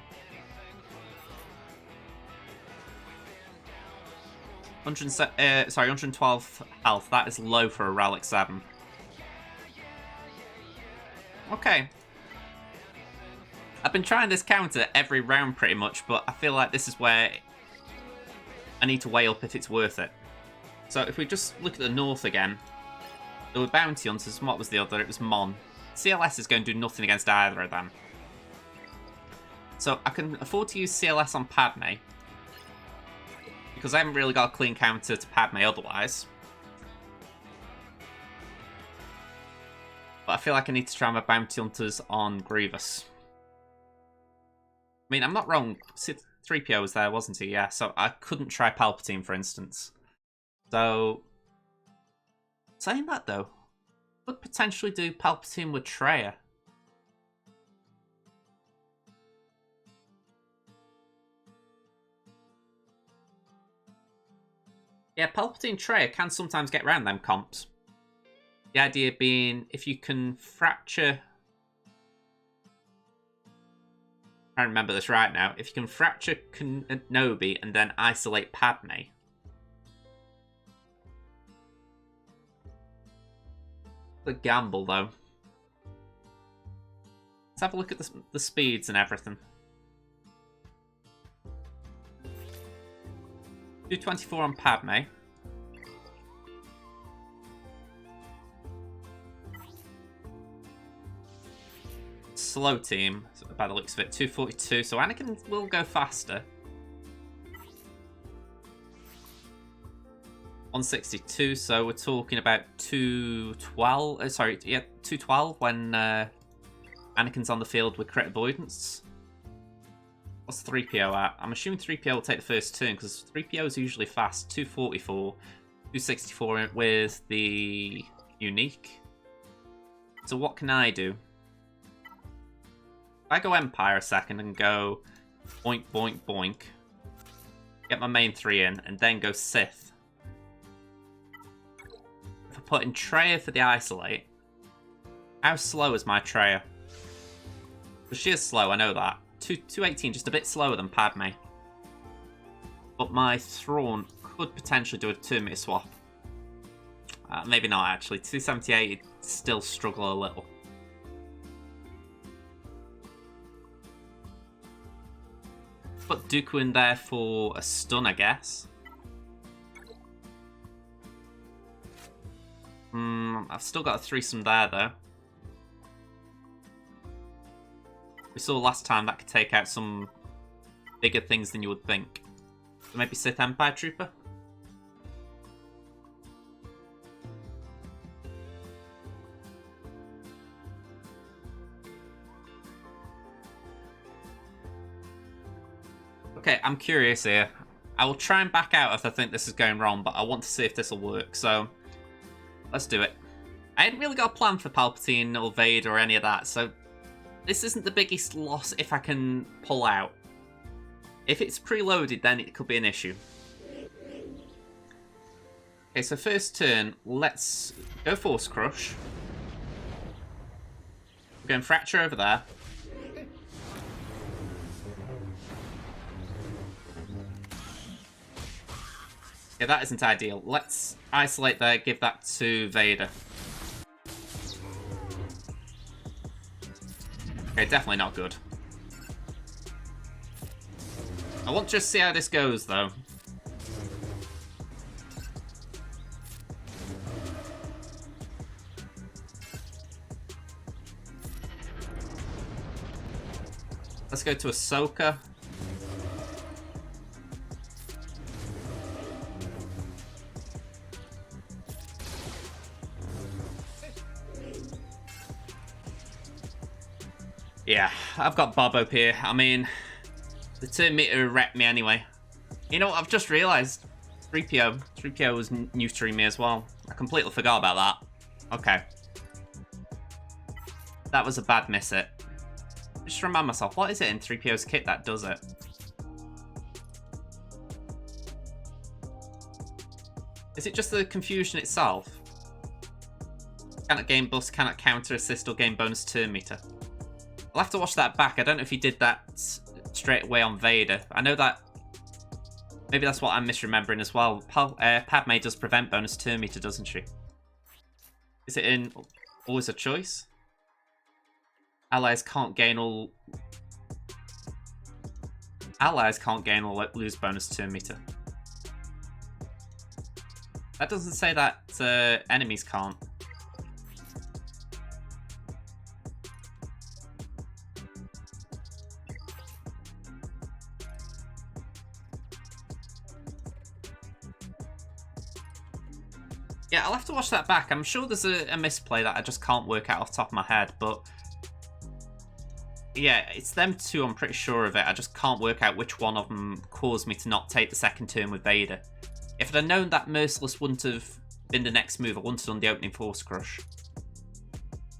112 health. That is low for a Relic 7. Okay. I've been trying this counter every round pretty much, but I feel like this is where I need to weigh up if it's worth it. So if we just look at the north again, there were Bounty Hunters, and what was the other? It was Mon. CLS is going to do nothing against either of them. So I can afford to use CLS on Padme, because I haven't really got a clean counter to Padme otherwise. But I feel like I need to try my Bounty Hunters on Grievous. I mean, I'm not wrong. 3PO was there, wasn't he? Yeah, so I couldn't try Palpatine, for instance. So, saying that, though, could potentially do Palpatine with Traya. Yeah, Palpatine Traya can sometimes get around them comps. The idea being, if you can fracture... I remember this right now. If you can fracture Kenobi and then isolate Padme... It's a gamble, though. Let's have a look at the speeds and everything. 224 on Padme. Slow team, by the looks of it. 242, so Anakin will go faster. 162, so we're talking about 212. Sorry, yeah, 212 when Anakin's on the field with crit avoidance. What's 3PO at? I'm assuming 3PO will take the first turn because 3PO is usually fast. 244, 264 with the unique. So what can I do? I go Empire a second and go boink, boink, boink. Get my main 3 in, and then go Sith. If I put in Treya for the Isolate, how slow is my Treya? Well, she is slow, I know that. 218, just a bit slower than Padme. But my Thrawn could potentially do a 2-meter swap. Maybe not, actually. 278, still struggle a little. Put Dooku in there for a stun, I guess. I've still got a threesome there, though. We saw last time that could take out some bigger things than you would think. So maybe Sith Empire Trooper? Okay, I'm curious here. I will try and back out if I think this is going wrong, but I want to see if this will work, so let's do it. I hadn't really got a plan for Palpatine or Vader or any of that, so this isn't the biggest loss if I can pull out. If it's preloaded, then it could be an issue. Okay, so first turn, let's go Force Crush. We're going Fracture over there. Okay, that isn't ideal. Let's Isolate there, give that to Vader. Okay, definitely not good. I want to just see how this goes, though. Let's go to Ahsoka. Yeah, I've got Bob up here. I mean, the 2-meter wrecked me anyway. You know what, I've just realised. 3PO. 3PO was neutering me as well. I completely forgot about that. Okay. That was a bad miss it. Just remind myself, what is it in 3PO's kit that does it? Is it just the confusion itself? Cannot gain boost, cannot counter assist or gain bonus turn meter. I'll have to watch that back. I don't know if he did that straight away on Vader. I know that... Maybe that's what I'm misremembering as well. Padme does prevent bonus turn meter, doesn't she? Is it in always a choice? Allies can't gain all... Allies can't gain or lose bonus turn meter. That doesn't say that enemies can't. Yeah, I'll have to watch that back. I'm sure there's a misplay that I just can't work out off the top of my head, but... Yeah, it's them two, I'm pretty sure of it. I just can't work out which one of them caused me to not take the second turn with Vader. If I'd have known that Merciless wouldn't have been the next move, I wouldn't have done the opening Force Crush.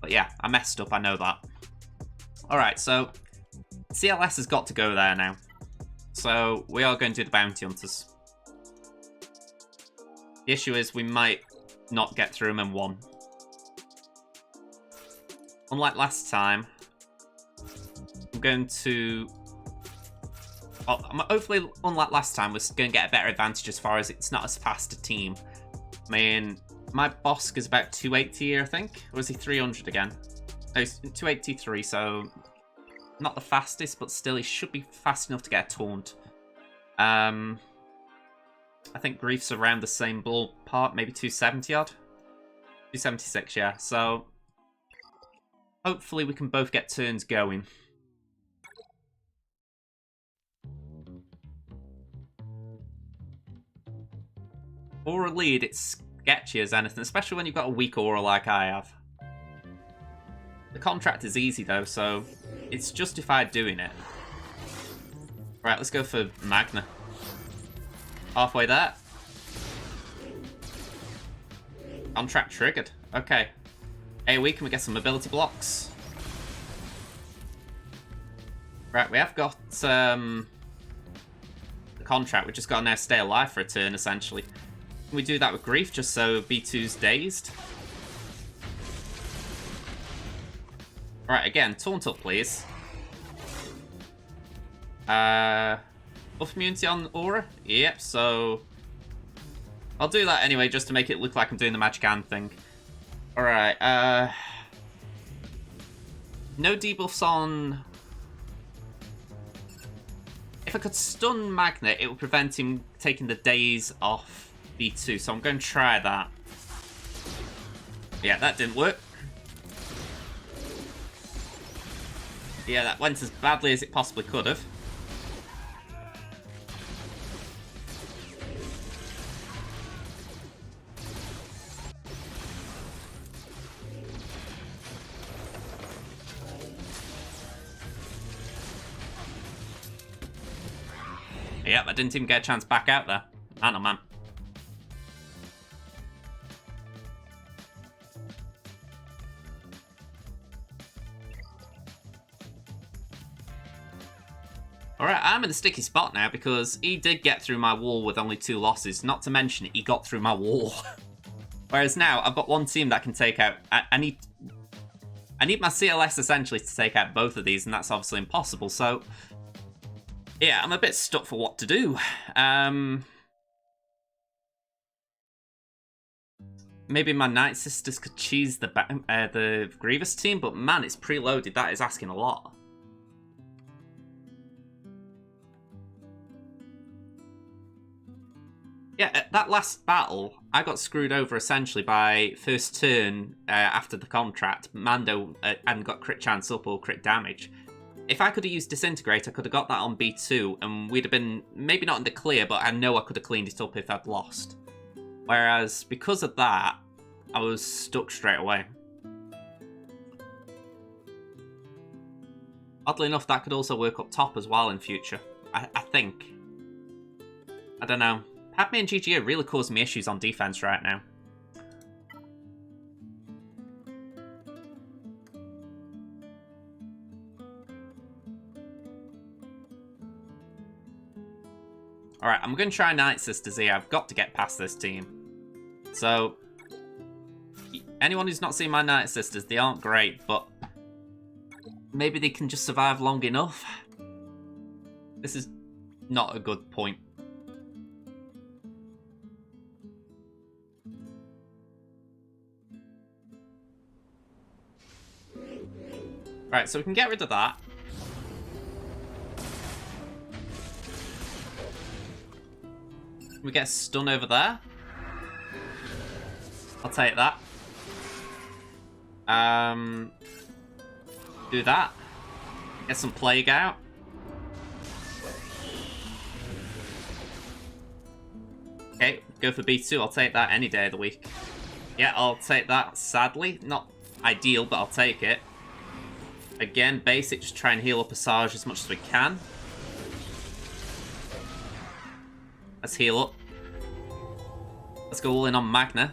But yeah, I messed up, I know that. Alright, so... CLS has got to go there now. So, we are going to do the Bounty Hunters. The issue is we might not get through them in one. Unlike last time, I'm going to... hopefully, unlike last time, we're going to get a better advantage as far as it's not as fast a team. I mean, my Bosk is about 280 here, I think. Or is he 300 again? No, he's 283, so... Not the fastest, but still, he should be fast enough to get a taunt. I think Grief's around the same ballpark, maybe 270 odd. 276, yeah. So, hopefully we can both get turns going. Aura lead, it's sketchy as anything, especially when you've got a weak aura like I have. The contract is easy though, so it's justified doing it. Right, let's go for Magna. Halfway there. Contract triggered. Okay. AoE, can we get some mobility blocks? Right, we have got the contract. We just got to now stay alive for a turn, essentially. Can we do that with Grief, just so B2's dazed? Alright, again, taunt up, please. Buff immunity on Aura? Yep, so... I'll do that anyway, just to make it look like I'm doing the magic hand thing. Alright, no debuffs on... If I could stun Magnet, it would prevent him taking the daze off B2, so I'm going to try that. Yeah, that didn't work. Yeah, that went as badly as it possibly could have. Yep, I didn't even get a chance back out there. Man, oh man. Alright, I'm in a sticky spot now because he did get through my wall with only 2 losses. Not to mention, he got through my wall. Whereas now, I've got one team that can take out... I need my CLS essentially to take out both of these, and that's obviously impossible, so... Yeah, I'm a bit stuck for what to do. Maybe my Night Sisters could cheese the Grievous team, but man, it's preloaded. That is asking a lot. Yeah, at that last battle, I got screwed over essentially by first turn after the contract. Mando hadn't got crit chance up or crit damage. If I could have used Disintegrate, I could have got that on B2, and we'd have been, maybe not in the clear, but I know I could have cleaned it up if I'd lost. Whereas, because of that, I was stuck straight away. Oddly enough, that could also work up top as well in future. I think. I don't know. Padme and GG are really causing me issues on defense right now. Alright, I'm going to try Night Sisters here. I've got to get past this team. So, anyone who's not seen my Night Sisters, they aren't great, but maybe they can just survive long enough. This is not a good point. Right, so we can get rid of that. We get a stun over there. I'll take that. Do that. Get some Plague out. Okay, go for B2. I'll take that any day of the week. Yeah, I'll take that, sadly. Not ideal, but I'll take it. Again, basic, just try and heal up Asajj as much as we can. Let's heal up. Let's go all in on Magna.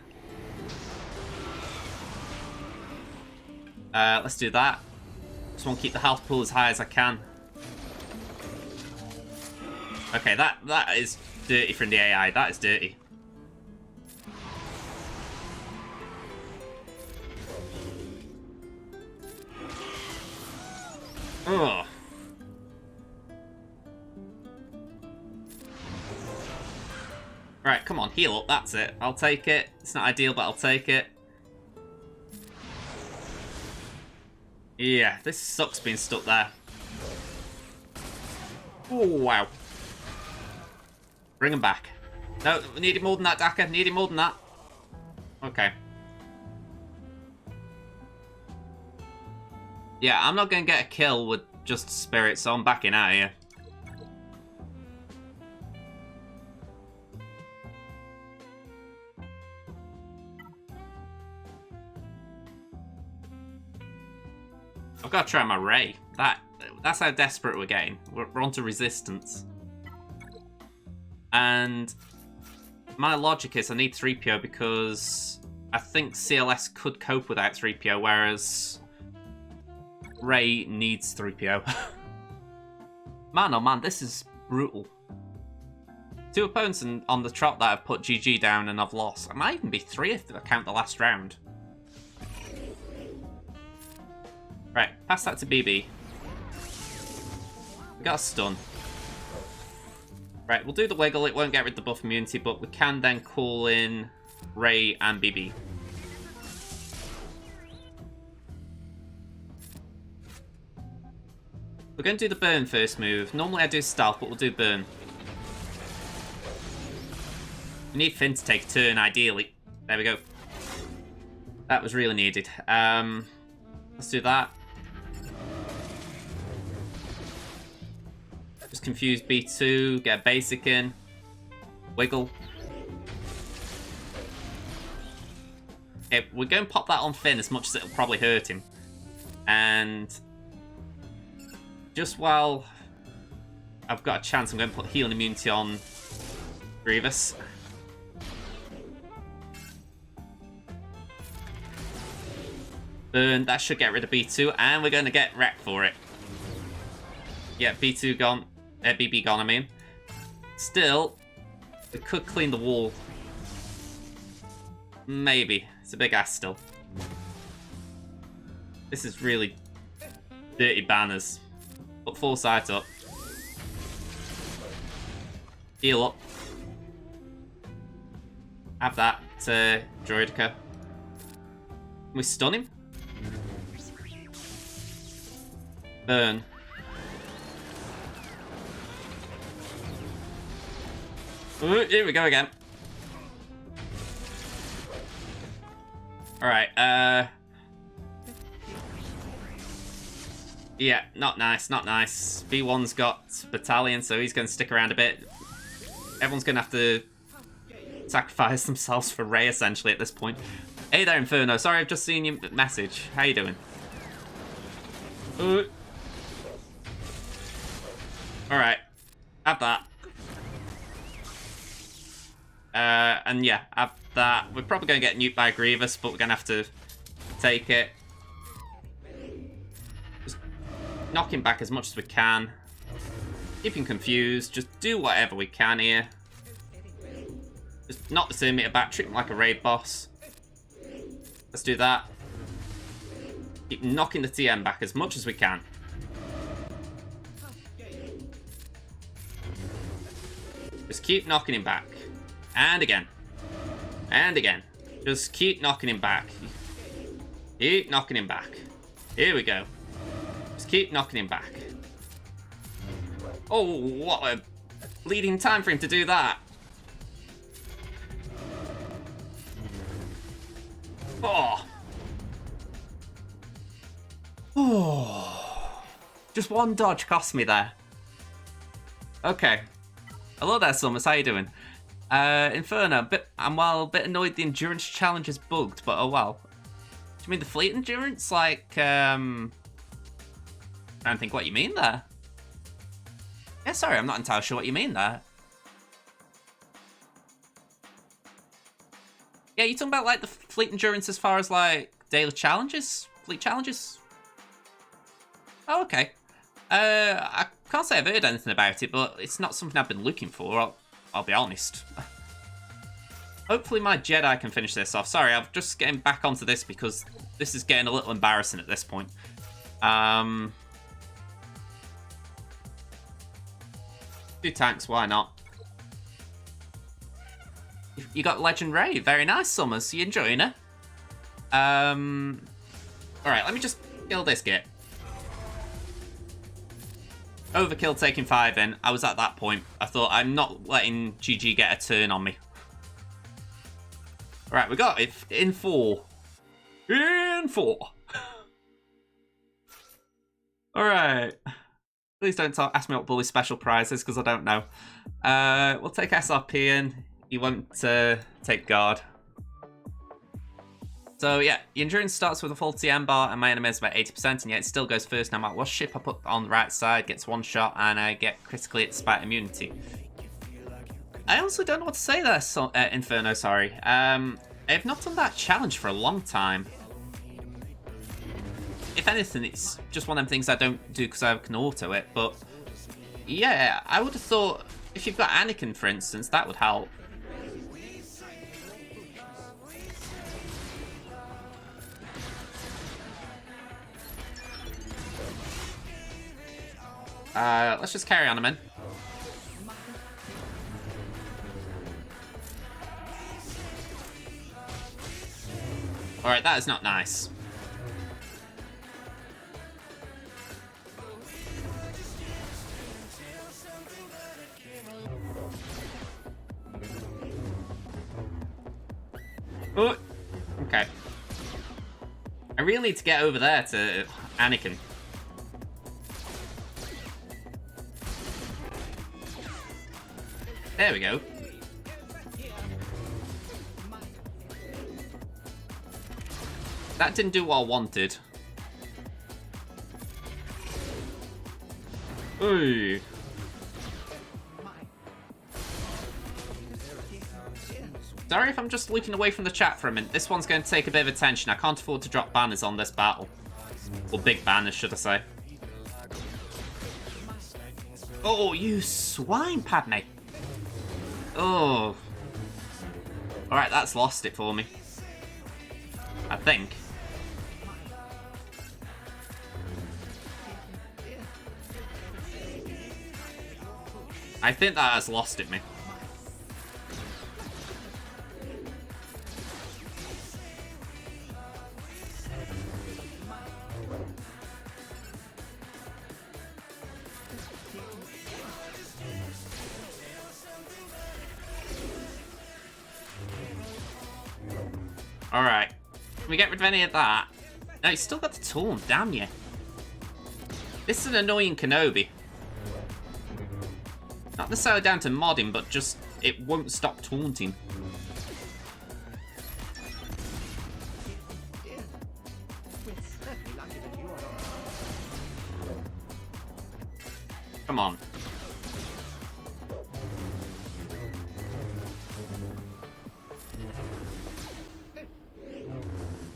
Let's do that. Just want to keep the health pool as high as I can. Okay, that is dirty from the AI. That is dirty. Ugh. Right, come on, heal up, that's it. I'll take it. It's not ideal, but I'll take it. Yeah, this sucks being stuck there. Oh, wow. Bring him back. No, we needed more than that, Daka. Needed more than that. Okay. Yeah, I'm not going to get a kill with just Spirit, so I'm backing out of here. I've got to try my Ray. That's how desperate we're getting. We're onto Resistance. And my logic is I need 3PO because I think CLS could cope without 3PO, whereas Ray needs 3PO. Man, oh man, this is brutal. 2 opponents on the trot that have put GG down and I've lost. It might even be 3 if I count the last round. Right, pass that to BB. We got a stun. Right, we'll do the wiggle. It won't get rid of the buff immunity, but we can then call in Ray and BB. We're going to do the burn first move. Normally I do stealth, but we'll do burn. We need Finn to take a turn, ideally. There we go. That was really needed. Let's do that. Just confuse B2, get a basic in. Wiggle. Okay, we're going to pop that on Finn as much as it'll probably hurt him. And just while I've got a chance, I'm going to put healing immunity on Grievous. Burn, that should get rid of B2, and we're going to get wrecked for it. Yeah, B2 gone. BB gone, I mean. Still, we could clean the wall. Maybe. It's a big ass still. This is really dirty banners. Put foresight up. Heal up. Have that Droidica. Can we stun him? Burn. Ooh, here we go again. Alright, yeah, not nice, not nice. B1's got Battalion, so he's going to stick around a bit. Everyone's going to have to sacrifice themselves for Ray, essentially, at this point. Hey there, Inferno. Sorry, I've just seen your message. How you doing? Alright. Have that. And yeah, have that. We're probably going to get nuked by Grievous, but we're going to have to take it. Just knock him back as much as we can. Keep him confused. Just do whatever we can here. Just knock the Terminator back. Treat him like a raid boss. Let's do that. Keep knocking the TM back as much as we can. Just keep knocking him back. And again. And again. Just keep knocking him back. Keep knocking him back. Here we go. Just keep knocking him back. Oh, what a bleeding time for him to do that. Oh. Oh. Just one dodge cost me there. Okay. Hello there, Summers. How you doing? Inferno, I'm a bit annoyed the endurance challenge is bugged, but oh well. Do you mean the fleet endurance? Like, I don't think what you mean there. Yeah, sorry, I'm not entirely sure what you mean there. Yeah, you talking about like the fleet endurance as far as like daily challenges? Fleet challenges? Oh, okay. I can't say I've heard anything about it, but it's not something I've been looking for, I'll be honest. Hopefully my Jedi can finish this off. Sorry, I'm just getting back onto this because this is getting a little embarrassing at this point. Do tanks, why not? You got Legend Ray. Very nice, Summers. You enjoying it? Alright, let me just kill this git. Overkill taking 5 in. I was at that point. I thought, I'm not letting GG get a turn on me. Alright, we got it in 4. In 4. Alright. Please don't ask me what Bully's special prize is, because I don't know. We'll take SRP in. You won't take guard. So yeah, the endurance starts with a full TM bar and my enemy is about 80%, and yet it still goes first no matter what ship I put on the right side, gets one shot, and I get critically hit despite immunity. I also don't know what to say there, Inferno, sorry. I've not done that challenge for a long time. If anything, it's just one of them things I don't do because I can auto it, but Yeah, I would have thought if you've got Anakin, for instance, that would help. Let's just carry on him in. Alright, that is not nice. Oh, okay. I really need to get over there to Anakin. There we go. That didn't do what I wanted. Ooh. Sorry if I'm just looking away from the chat for a minute. This one's going to take a bit of attention. I can't afford to drop banners on this battle. Or big banners, should I say. Oh, you swine, Padme. Oh. Alright, that's lost it for me. I think. I think that has lost it me. Alright. Can we get rid of any of that? No, he's still got the taunt, damn you. This is an annoying Kenobi. Not necessarily down to modding, but just it won't stop taunting. Come on.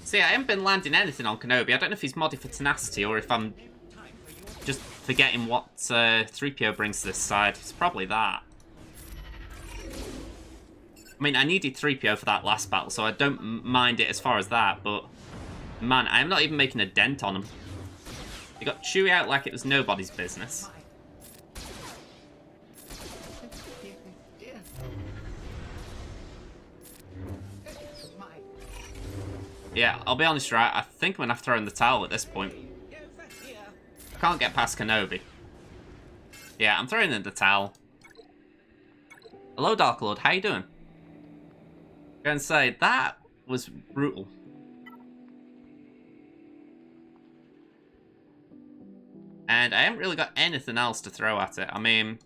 See, I haven't been landing anything on Kenobi. I don't know if he's modded for tenacity or if I'm just forgetting what 3PO brings to this side. It's probably that. I mean, I needed 3PO for that last battle, so I don't mind it as far as that, but man, I am not even making a dent on him. He got Chewie out like it was nobody's business. Yeah, I'll be honest, right? I think I'm gonna have to throw in the towel at this point. I can't get past Kenobi. Yeah, I'm throwing in the towel. Hello, Dark Lord. How you doing? I'm gonna say, that was brutal. And I haven't really got anything else to throw at it. I mean,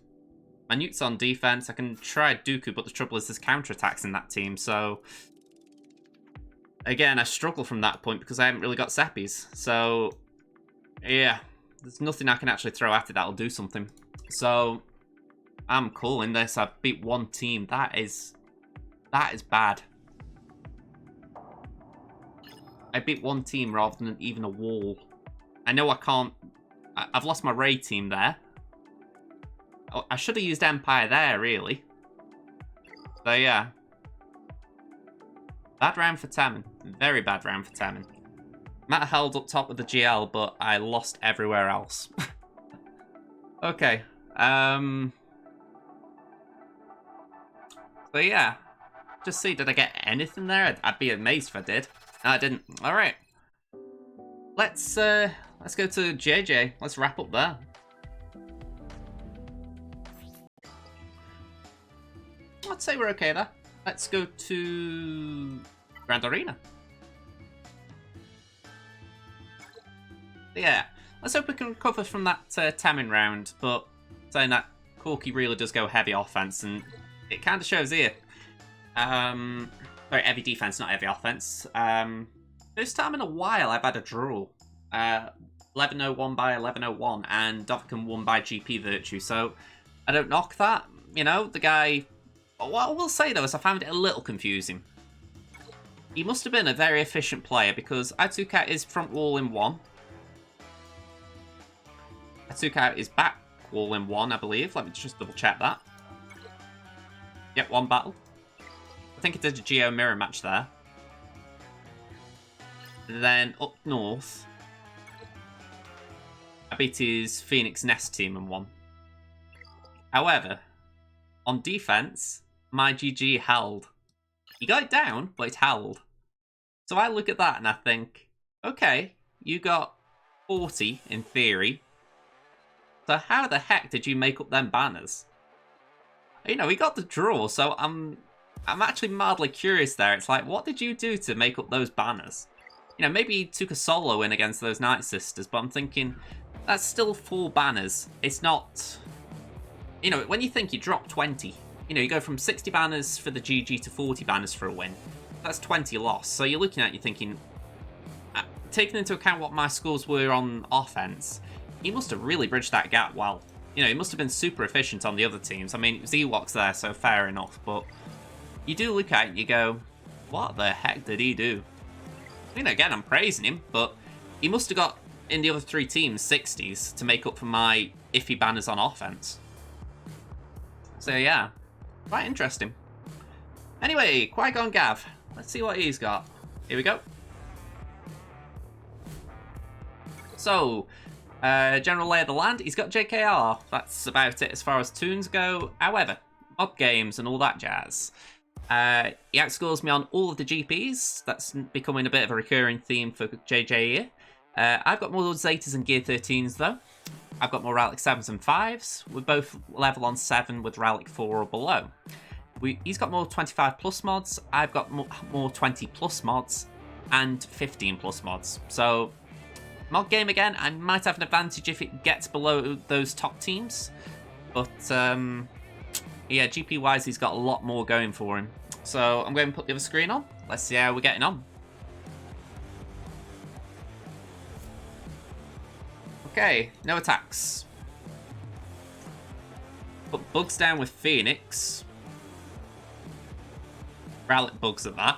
my Newt's on defense. I can try Dooku, but the trouble is there's counterattacks in that team, so... Again, I struggle from that point because I haven't really got Seppies. So, yeah, there's nothing I can actually throw at it that'll do something. So, I'm calling this. I've beat one team. That is bad. I beat one team rather than even a wall. I know I can't... I've lost my Rey team there. I should have used Empire there, really. So, yeah. Bad round for Tammin. Very bad round for Tammin. Matt held up top with the GL, but I lost everywhere else. Okay. So yeah. Just see, did I get anything there? I'd be amazed if I did. No, I didn't. Alright. Let's go to JJ. Let's wrap up there. I'd say we're okay there. Let's go to Grand Arena. Yeah, let's hope we can recover from that Tammin round, but saying that Corky really does go heavy offense, and it kind of shows here. Sorry, heavy defense, not heavy offense. First time in a while I've had a draw. 1101 by 1101, and Dovahkiin won by GP Virtue, so I don't knock that. You know, the guy... What I will say, though, is I found it a little confusing. He must have been a very efficient player, because I took out his front wall in one. I took out his back all in one, I believe. Let me just double check that. Yep, one battle. I think it did a Geo mirror match there. Then up north, I beat his Phoenix Nest team and won. However, on defense, my GG held. He got it down, but it held. So I look at that and I think, okay, you got 40 in theory. So how the heck did you make up them banners? You know, he got the draw, so I'm actually mildly curious there. It's like, what did you do to make up those banners? You know, maybe he took a solo in against those Night Sisters, but I'm thinking, that's still 4 banners. It's not... You know, when you think you drop 20, you know, you go from 60 banners for the GG to 40 banners for a win. That's 20 loss. So you're looking at it, you're thinking, taking into account what my scores were on offense, he must have really bridged that gap well. You know, he must have been super efficient on the other teams. I mean, it was Ewoks there, so fair enough, but you do look at it and you go, what the heck did he do? You know, again, I'm praising him, but he must have got, in the other 3 teams, 60s to make up for my iffy banners on offense. So, yeah, quite interesting. Anyway, Qui-Gon Gav. Let's see what he's got. Here we go. So, general lay of the land, he's got JKR. That's about it as far as tunes go. However, mod games and all that jazz. He outscores me on all of the GPs. That's becoming a bit of a recurring theme for JJ here. I've got more Zetas and Gear 13s though. I've got more Relic 7s and 5s. We're both level on 7 with Relic 4 or below. He's got more 25 plus mods. I've got more 20 plus mods and 15 plus mods. So, mod game again, I might have an advantage if it gets below those top teams. But, yeah, GP-wise, he's got a lot more going for him. So I'm going to put the other screen on. Let's see how we're getting on. Okay, no attacks. Put bugs down with Phoenix. Relic bugs at that.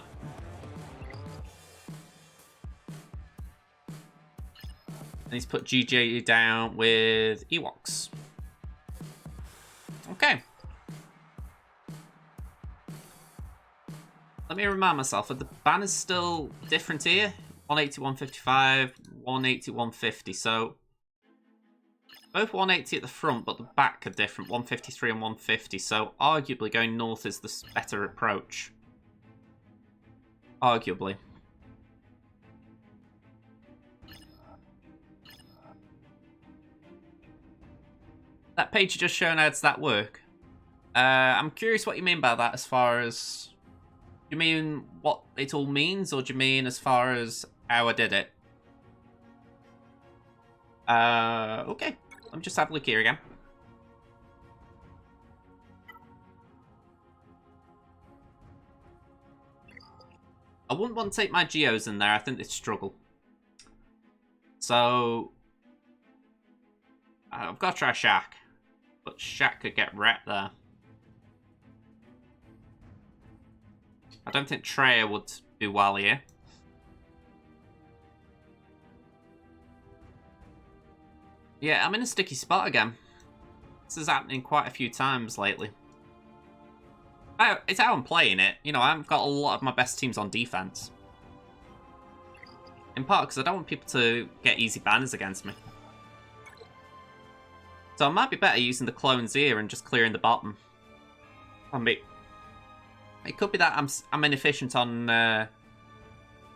And he's put GJ down with Ewoks. Okay. Let me remind myself, are the banners still different here? 180, 155, 180, 150. So, both 180 at the front, but the back are different. 153 and 150. So, arguably going north is the better approach. Arguably. That page you just shown, how does that work? I'm curious what you mean by that as far as... Do you mean what it all means, or do you mean as far as how I did it? Okay. Let me just have a look here again. I wouldn't want to take my Geos in there. I think they'd struggle. So... I've got to try Shaq. But Shaq could get wrecked there. I don't think Treya would do well here. Yeah, I'm in a sticky spot again. This is happening quite a few times lately. It's how I'm playing it. You know, I've got a lot of my best teams on defense. In part because I don't want people to get easy banners against me. So I might be better using the clones here and just clearing the bottom. I mean, it could be that I'm inefficient on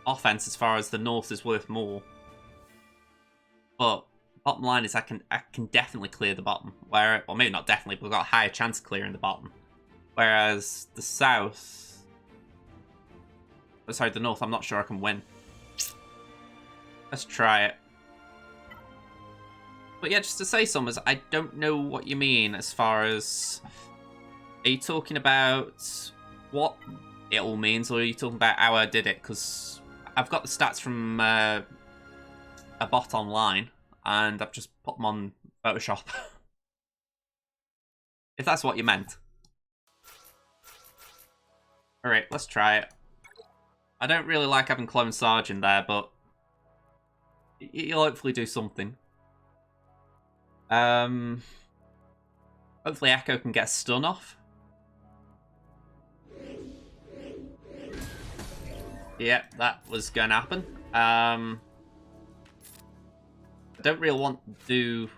offense as far as the north is worth more. But bottom line is I can definitely clear the bottom. Or maybe not definitely, but we've got a higher chance of clearing the bottom. Whereas the south... Oh, sorry, the north, I'm not sure I can win. Let's try it. But yeah, just to say, Summers, I don't know what you mean as far as... Are you talking about what it all means, or are you talking about how I did it? Because I've got the stats from a bot online, and I've just put them on Photoshop. If that's what you meant. Alright, let's try it. I don't really like having Clone Sarge in there, but he'll hopefully do something. Hopefully Echo can get a stun off. Yep, that was going to happen. I don't really want to do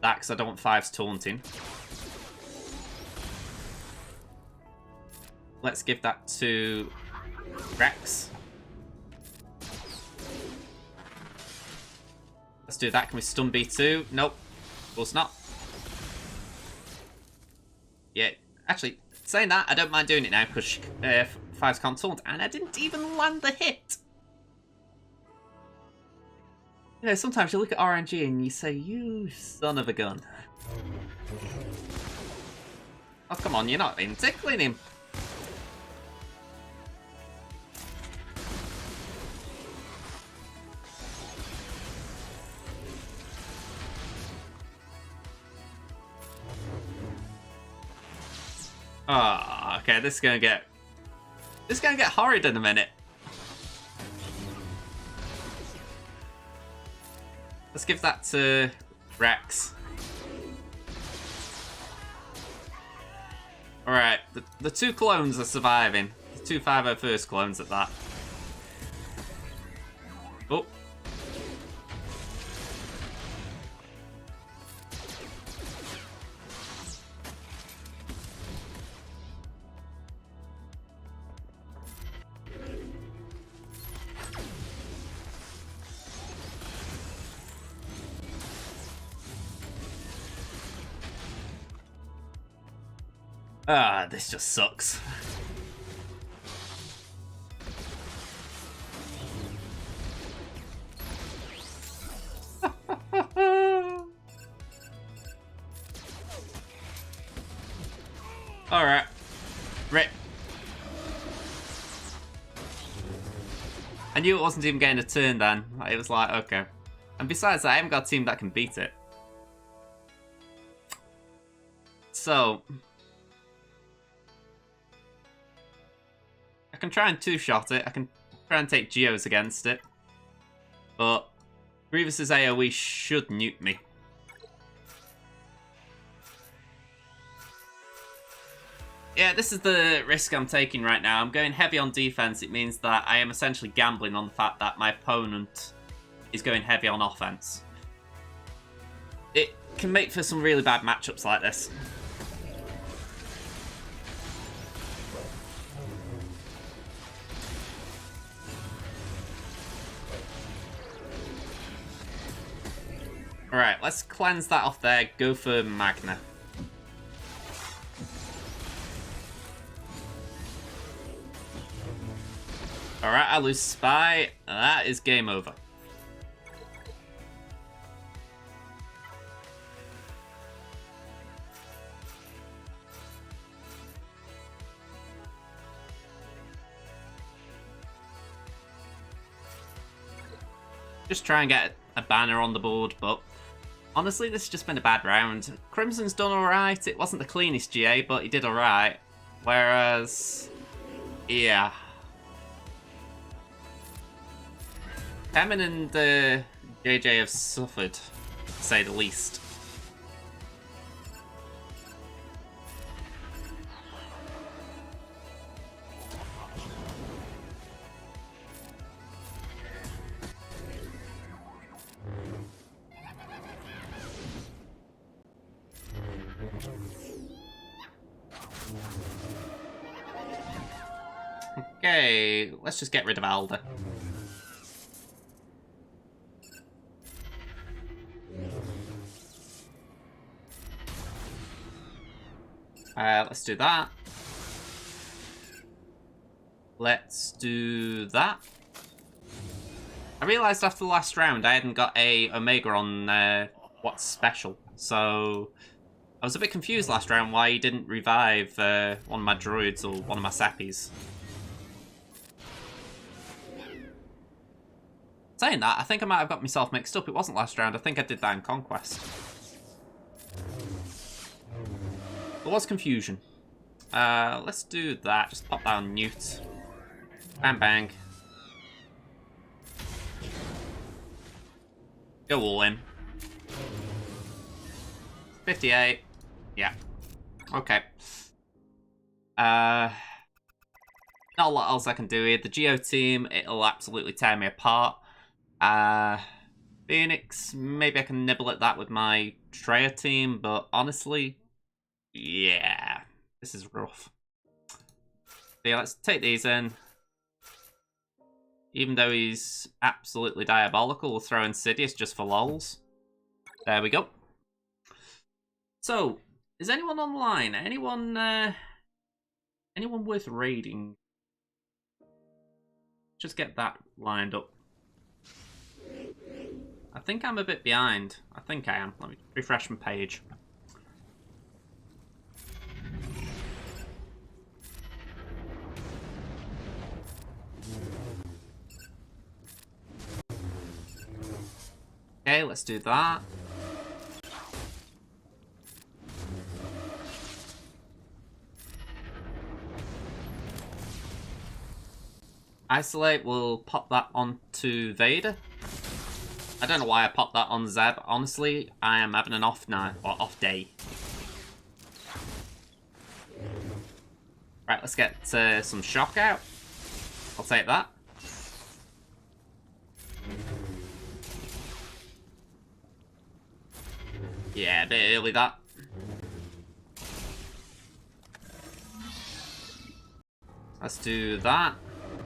that because I don't want Five's taunting. Let's give that to Rex. Let's do that. Can we stun B2? Nope. Of course not. Yeah, actually, saying that, I don't mind doing it now because Fives can't taunt, and I didn't even land the hit. You know, sometimes you look at RNG and you say, you son of a gun. Oh, come on, you're not even tickling him. Oh, okay, this is gonna get horrid in a minute. Let's give that to Rex. Alright, the two clones are surviving. The two 501st clones at that. Oh. Ah, this just sucks. Alright. Rip. I knew it wasn't even getting a turn then. It was like, okay. And besides that, I haven't got a team that can beat it. So... I can try and two-shot it. I can try and take Geos against it. But Grievous's AoE should nuke me. Yeah, this is the risk I'm taking right now. I'm going heavy on defense. It means that I am essentially gambling on the fact that my opponent is going heavy on offense. It can make for some really bad matchups like this. Alright, let's cleanse that off there. Go for Magna. Alright, I lose Spy. That is game over. Just try and get a banner on the board, but honestly, this has just been a bad round. Crimson's done alright. It wasn't the cleanest GA, but he did alright. Whereas, yeah. Kemen and JJ have suffered, to say the least. Okay, let's just get rid of Alda. Let's do that. Let's do that. I realised after the last round I hadn't got a Omega on what's special, so I was a bit confused last round why he didn't revive one of my druids or one of my sappies. Saying that, I think I might have got myself mixed up. It wasn't last round. I think I did that in Conquest. There was confusion. Let's do that. Just pop down Newt. Bang, bang. Go all in. 58. Yeah. Okay. Not a lot else I can do here. The Geo team, it'll absolutely tear me apart. Phoenix, maybe I can nibble at that with my Treya team, but honestly, yeah, this is rough. So yeah, let's take these in. Even though he's absolutely diabolical, we'll throw Insidious just for lols. There we go. So, is anyone online? Anyone worth raiding? Just get that lined up. I think I'm a bit behind. I think I am. Let me refresh my page. Okay, let's do that. Isolate, we'll pop that onto Vader. I don't know why I popped that on Zeb. Honestly, I am having an off night, or off day. Right, let's get some shock out. I'll take that. Yeah, a bit early that. Let's do that.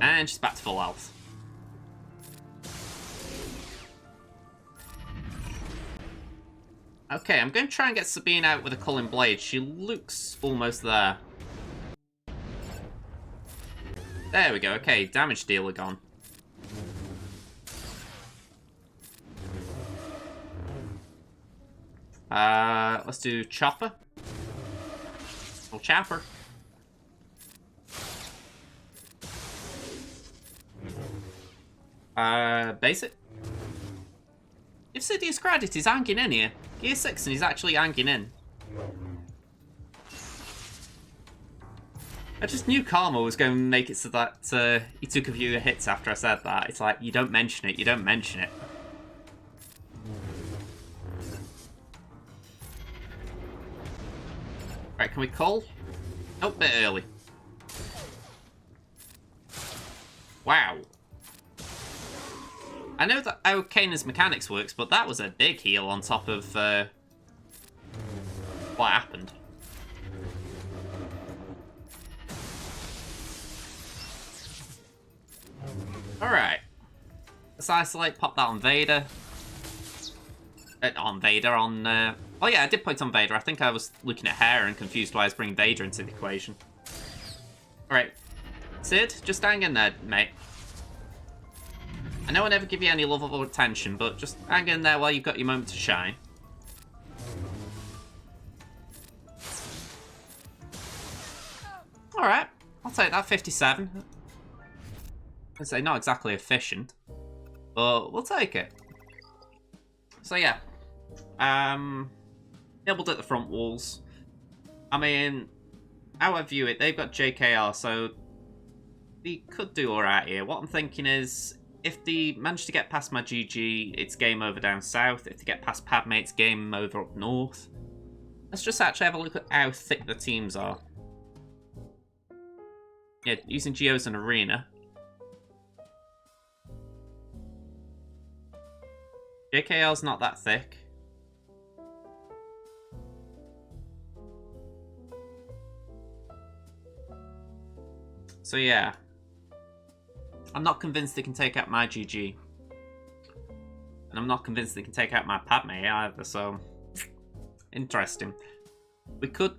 And she's back to full health. Okay, I'm going to try and get Sabine out with a Culling Blade. She looks almost there. There we go. Okay, damage dealer gone. Let's do Chopper. Or Chopper. Basic. If Sidious credit, he's hanging in here. Gear 6 and he's actually hanging in. I just knew Karma was going to make it so that he took a few hits after I said that. It's like, you don't mention it, you don't mention it. Right, can we call? Oh, a bit early. Wow. I know that how Kanan's mechanics works, but that was a big heal on top of what happened. Alright. Let's isolate, pop that on Vader. Oh yeah, I did point on Vader. I think I was looking at her and confused why I was bringing Vader into the equation. Alright. Sid, just hang in there, mate. I know I never give you any lovable attention, but just hang in there while you've got your moment to shine. Alright, I'll take that, 57. I'd say not exactly efficient, but we'll take it. So yeah, nibbled at the front walls. I mean, how I view it, they've got JKR, so they could do alright here. What I'm thinking is, if they manage to get past my GG, it's game over down south. If they get past Padme, it's game over up north. Let's just actually have a look at how thick the teams are. Yeah, using Geo as an arena. JKL's not that thick. So yeah. I'm not convinced they can take out my GG. And I'm not convinced they can take out my Padme either, so... Interesting. We could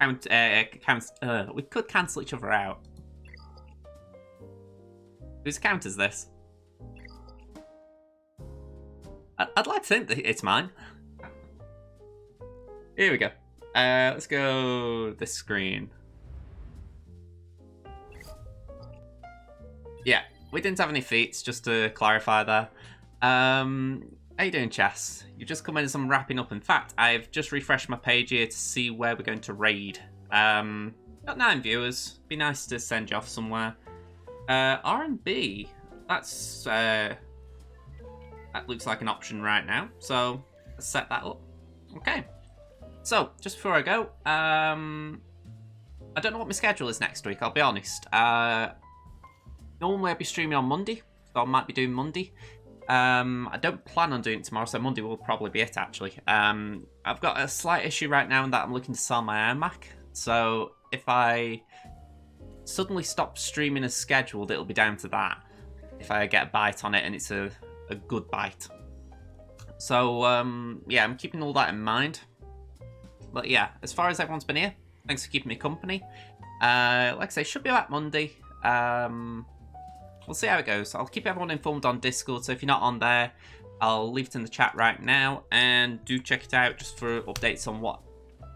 we could cancel each other out. Whose account is this? I'd like to think that it's mine. Here we go. Let's go this screen. Yeah, we didn't have any feats, just to clarify there. How you doing, Chess? You've just come in as I'm wrapping up. In fact, I've just refreshed my page here to see where we're going to raid. Got 9 viewers. Be nice to send you off somewhere. R&B. That's that looks like an option right now. So let's set that up. Okay. So, just before I go, I don't know what my schedule is next week, I'll be honest. Normally I'd be streaming on Monday, so I might be doing Monday. I don't plan on doing it tomorrow, so Monday will probably be it, actually. I've got a slight issue right now in that I'm looking to sell my iMac. So if I suddenly stop streaming as scheduled, it'll be down to that. If I get a bite on it and it's a good bite. So, yeah, I'm keeping all that in mind. But yeah, as far as everyone's been here, thanks for keeping me company. Like I say, should be back Monday. We'll see how it goes. I'll keep everyone informed on Discord, so if you're not on there, I'll leave it in the chat right now, and do check it out just for updates on what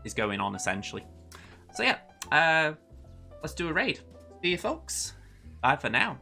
is going on, essentially. So yeah, let's do a raid. See you folks. Bye for now.